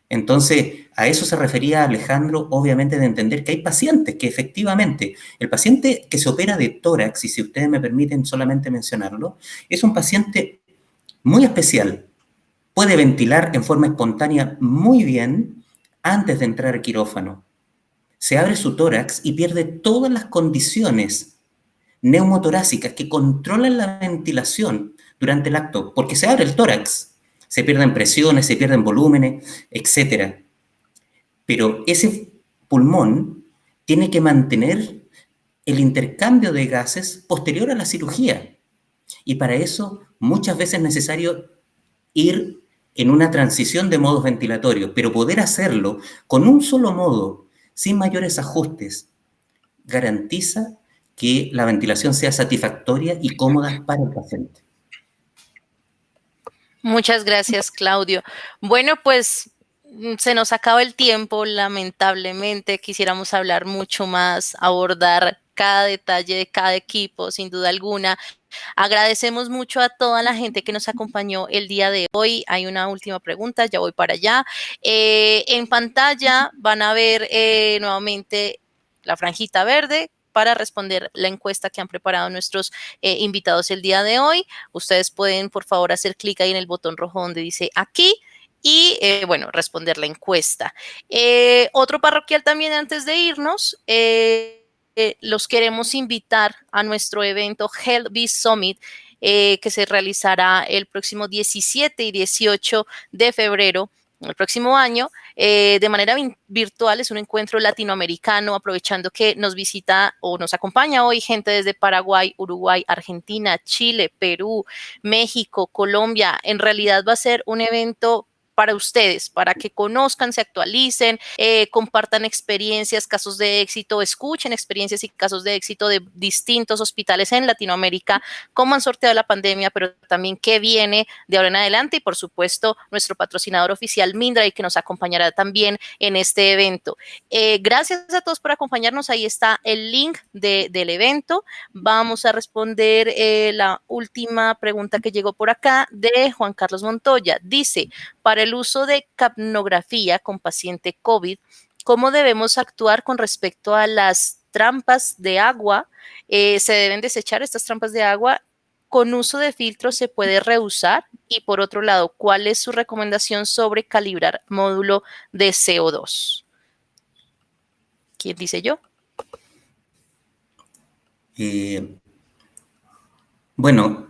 D: Entonces, a eso se refería Alejandro, obviamente, de entender que hay pacientes que efectivamente, el paciente que se opera de tórax, y si ustedes me permiten solamente mencionarlo, es un paciente muy especial. Puede ventilar en forma espontánea muy bien antes de entrar al quirófano. Se abre su tórax y pierde todas las condiciones neumotorácicas que controlan la ventilación durante el acto, porque se abre el tórax. Se pierden presiones, se pierden volúmenes, etc. Pero ese pulmón tiene que mantener el intercambio de gases posterior a la cirugía. Y para eso muchas veces es necesario ir en una transición de modos ventilatorios, pero poder hacerlo con un solo modo, sin mayores ajustes, garantiza que la ventilación sea satisfactoria y cómoda para el paciente.
A: Muchas gracias, Claudio. Bueno, pues se nos acaba el tiempo, lamentablemente. Quisiéramos hablar mucho más, abordar cada detalle de cada equipo, sin duda alguna. Agradecemos mucho a toda la gente que nos acompañó el día de hoy. Hay una última pregunta, ya voy para allá. En pantalla van a ver nuevamente la franjita verde para responder la encuesta que han preparado nuestros invitados el día de hoy. Ustedes pueden, por favor, hacer clic ahí en el botón rojo donde dice aquí y, bueno, responder la encuesta. Otro parroquial también antes de irnos. Los queremos invitar a nuestro evento Health Biz Summit, que se realizará el próximo 17 y 18 de febrero, el próximo año, de manera virtual. Es un encuentro latinoamericano, aprovechando que nos visita o nos acompaña hoy gente desde Paraguay, Uruguay, Argentina, Chile, Perú, México, Colombia. En realidad va a ser un evento para ustedes, para que conozcan, se actualicen, compartan experiencias, casos de éxito, escuchen experiencias y casos de éxito de distintos hospitales en Latinoamérica, cómo han sorteado la pandemia, pero también qué viene de ahora en adelante, y por supuesto nuestro patrocinador oficial Mindray, que nos acompañará también en este evento. Gracias a todos por acompañarnos. Ahí está el link del evento. Vamos a responder la última pregunta que llegó por acá de Juan Carlos Montoya. Dice: para el uso de capnografía con paciente COVID, ¿cómo debemos actuar con respecto a las trampas de agua? ¿Se deben desechar estas trampas de agua? ¿Con uso de filtro se puede reusar? Y por otro lado, ¿cuál es su recomendación sobre calibrar módulo de CO2? ¿Quién dice yo?
D: Bueno,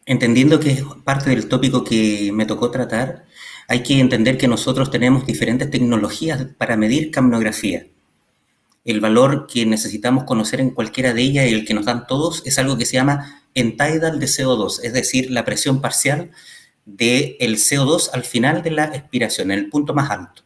D: entendiendo que es parte del tópico que me tocó tratar, hay que entender que nosotros tenemos diferentes tecnologías para medir capnografía. El valor que necesitamos conocer en cualquiera de ellas y el que nos dan todos es algo que se llama end-tidal de CO2, es decir, la presión parcial del CO2 al final de la expiración, en el punto más alto.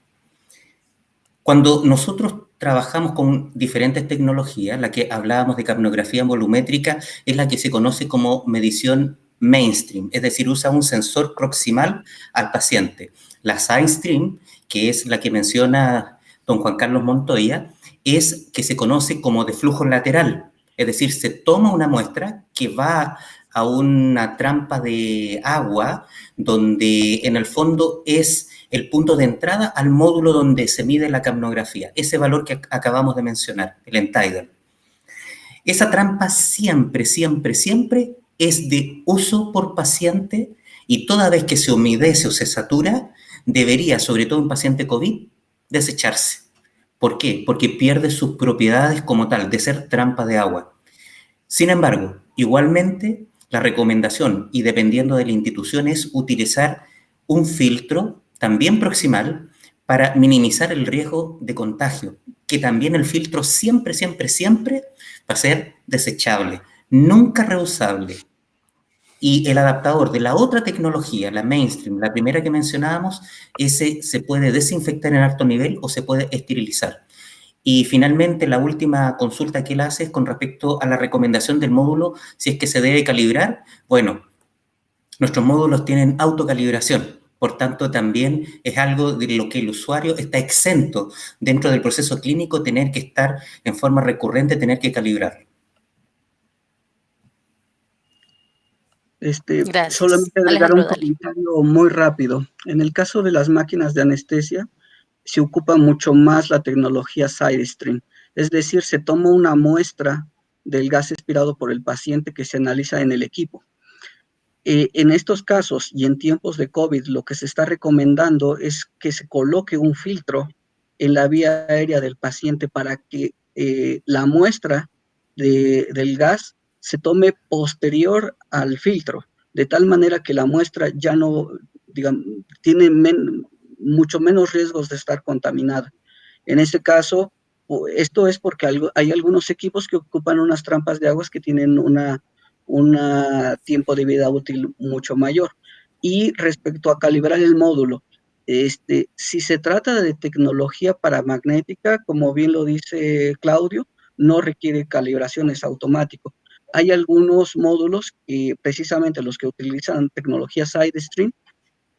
D: Cuando nosotros trabajamos con diferentes tecnologías, la que hablábamos de capnografía volumétrica es la que se conoce como medición mainstream, es decir, usa un sensor proximal al paciente. La sidestream, que es la que menciona don Juan Carlos Montoya, es que se conoce como de flujo lateral, es decir, se toma una muestra que va a una trampa de agua donde en el fondo es el punto de entrada al módulo donde se mide la capnografía, ese valor que acabamos de mencionar, el end-tidal. Esa trampa siempre, siempre, siempre es de uso por paciente, y toda vez que se humedece o se satura, debería, sobre todo en paciente COVID, desecharse. ¿Por qué? Porque pierde sus propiedades como tal, de ser trampa de agua. Sin embargo, igualmente, la recomendación, y dependiendo de la institución, es utilizar un filtro también proximal para minimizar el riesgo de contagio, que también el filtro siempre, siempre, siempre va a ser desechable, nunca reusable. Y el adaptador de la otra tecnología, la mainstream, la primera que mencionábamos, ese se puede desinfectar en alto nivel o se puede esterilizar. Y finalmente, la última consulta que él hace es con respecto a la recomendación del módulo, si es que se debe calibrar. Bueno, nuestros módulos tienen autocalibración, por tanto, también es algo de lo que el usuario está exento dentro del proceso clínico, tener que estar en forma recurrente, tener que calibrar.
A: Gracias.
C: Solamente agregar un comentario muy rápido. En el caso de las máquinas de anestesia, se ocupa mucho más la tecnología SideStream, es decir, se toma una muestra del gas expirado por el paciente que se analiza en el equipo. En estos casos y en tiempos de COVID, lo que se está recomendando es que se coloque un filtro en la vía aérea del paciente para que la muestra del gas se tome posterior al filtro, de tal manera que la muestra ya no, digamos, tiene mucho menos riesgos de estar contaminada. En este caso, esto es porque hay algunos equipos que ocupan unas trampas de aguas que tienen un tiempo de vida útil mucho mayor. Y respecto a calibrar el módulo, si se trata de tecnología paramagnética, como bien lo dice Claudio, no requiere calibraciones automático. Hay algunos módulos, precisamente los que utilizan tecnología SideStream,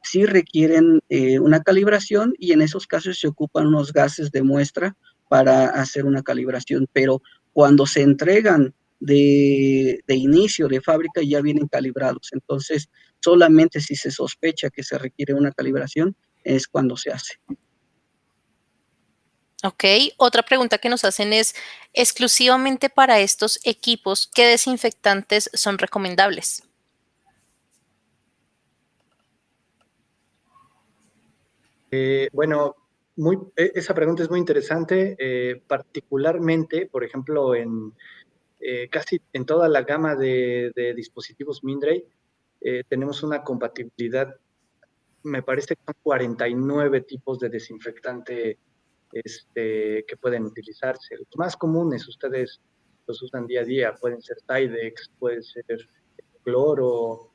C: sí requieren una calibración, y en esos casos se ocupan unos gases de muestra para hacer una calibración, pero cuando se entregan de inicio de fábrica ya vienen calibrados. Entonces, solamente si se sospecha que se requiere una calibración es cuando se hace.
A: Ok, otra pregunta que nos hacen es, exclusivamente para estos equipos, ¿qué desinfectantes son recomendables?
B: Bueno, esa pregunta es muy interesante, particularmente, por ejemplo, en casi en toda la gama de dispositivos Mindray, tenemos una compatibilidad, me parece que son 49 tipos de desinfectante que pueden utilizarse. Los más comunes, ustedes los usan día a día, pueden ser Tidex, pueden ser cloro,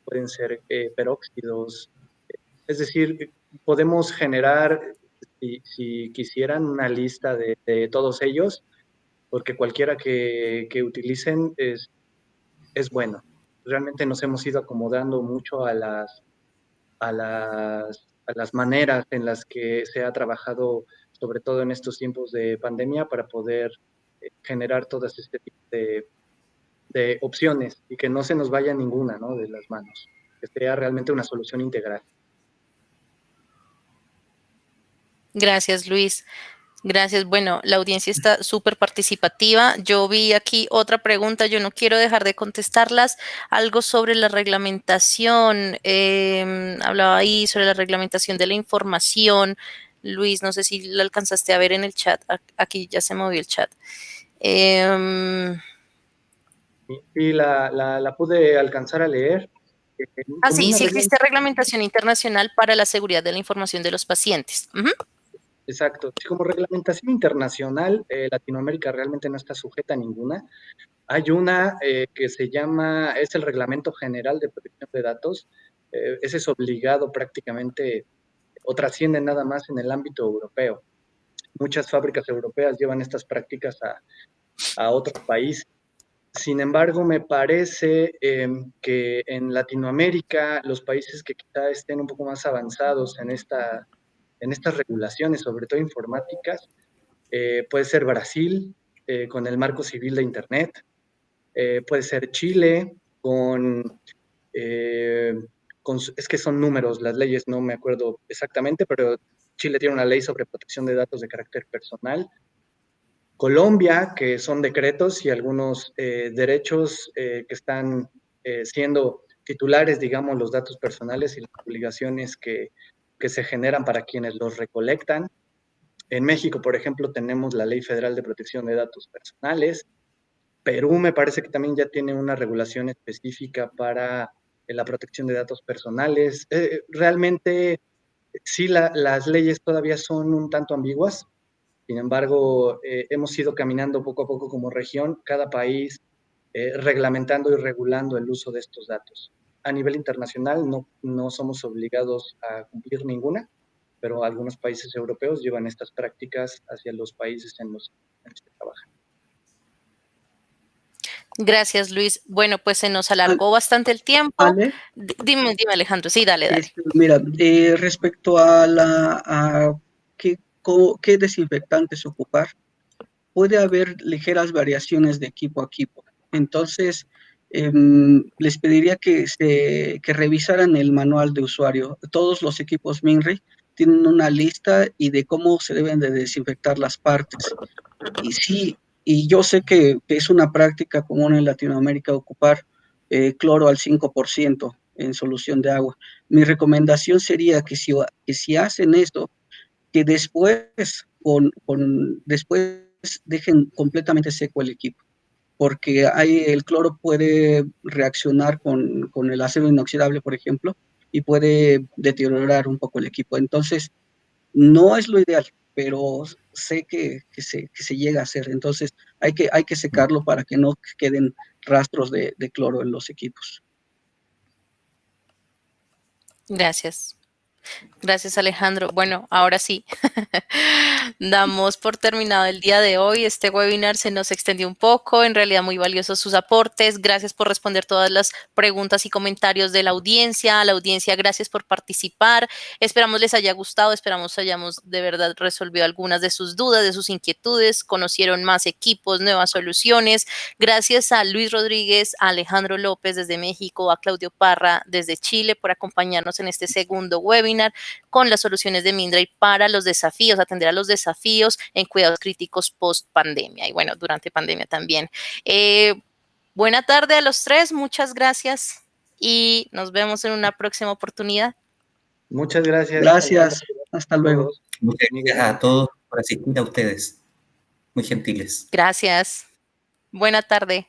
B: pueden ser peróxidos. Es decir, podemos generar, si quisieran, una lista de todos ellos, porque cualquiera que utilicen es bueno. Realmente nos hemos ido acomodando mucho a las maneras en las que se ha trabajado, sobre todo en estos tiempos de pandemia, para poder generar todas este tipo de opciones y que no se nos vaya ninguna, ¿no?, de las manos, que sea realmente una solución integral.
A: Gracias, Luis. Gracias. Bueno, la audiencia está súper participativa. Yo vi aquí otra pregunta, yo no quiero dejar de contestarlas. Algo sobre la reglamentación. Hablaba ahí sobre la reglamentación de la información. Luis, no sé si la alcanzaste a ver en el chat. Aquí ya se movió el chat.
B: Y la pude alcanzar a leer. Como
A: Sí,
B: una
A: sí
B: regla.
A: existe reglamentación internacional para la seguridad de la información de los pacientes.
B: Exacto. Como reglamentación internacional, Latinoamérica realmente no está sujeta a ninguna. Hay una que se llama, es el Reglamento General de Protección de Datos. Ese es obligado prácticamente, o trasciende nada más en el ámbito europeo. Muchas fábricas europeas llevan estas prácticas a otros países. Sin embargo, me parece que en Latinoamérica, los países que quizá estén un poco más avanzados en estas regulaciones, sobre todo informáticas, puede ser Brasil, con el Marco Civil de Internet, puede ser Chile, es que son números, las leyes no me acuerdo exactamente, pero Chile tiene una ley sobre protección de datos de carácter personal. Colombia, que son decretos y algunos derechos que están siendo titulares, digamos, los datos personales y las obligaciones que se generan para quienes los recolectan. En México, por ejemplo, tenemos la Ley Federal de Protección de Datos Personales. Perú me parece que también ya tiene una regulación específica para la protección de datos personales. Realmente, sí, las leyes todavía son un tanto ambiguas. Sin embargo, hemos ido caminando poco a poco como región, cada país reglamentando y regulando el uso de estos datos. A nivel internacional no somos obligados a cumplir ninguna, pero algunos países europeos llevan estas prácticas hacia los países en los que trabajan.
A: Gracias, Luis. Bueno, pues se nos alargó bastante el tiempo.
C: Ale,
A: Dime, Alejandro. Sí, dale.
C: Mira, respecto a qué desinfectantes ocupar, puede haber ligeras variaciones de equipo a equipo. Entonces, les pediría que revisaran el manual de usuario. Todos los equipos Minray tienen una lista y de cómo se deben de desinfectar las partes. Y sí, y yo sé que es una práctica común en Latinoamérica ocupar cloro al 5% en solución de agua. Mi recomendación sería que si hacen esto, que después dejen completamente seco el equipo, porque el cloro puede reaccionar con el acero inoxidable, por ejemplo, y puede deteriorar un poco el equipo. Entonces, no es lo ideal, pero sé que se llega a hacer. Entonces, hay que secarlo para que no queden rastros de cloro en los equipos.
A: Gracias. Gracias, Alejandro. Bueno, ahora sí, damos por terminado el día de hoy. Este webinar se nos extendió un poco, en realidad muy valiosos sus aportes. Gracias por responder todas las preguntas y comentarios de la audiencia. A la audiencia, gracias por participar. Esperamos les haya gustado, esperamos hayamos de verdad resolvido algunas de sus dudas, de sus inquietudes, conocieron más equipos, nuevas soluciones. Gracias a Luis Rodríguez, a Alejandro López desde México, a Claudio Parra desde Chile por acompañarnos en este segundo webinar con las soluciones de Mindray para los desafíos, atender a los desafíos en cuidados críticos post pandemia y bueno, durante pandemia también. Buena tarde a los tres, muchas gracias y nos vemos en una próxima oportunidad.
B: Muchas gracias.
C: Gracias, hasta luego.
D: Muchas gracias a todos por asistir, a ustedes. Muy gentiles.
A: Gracias. Buena tarde.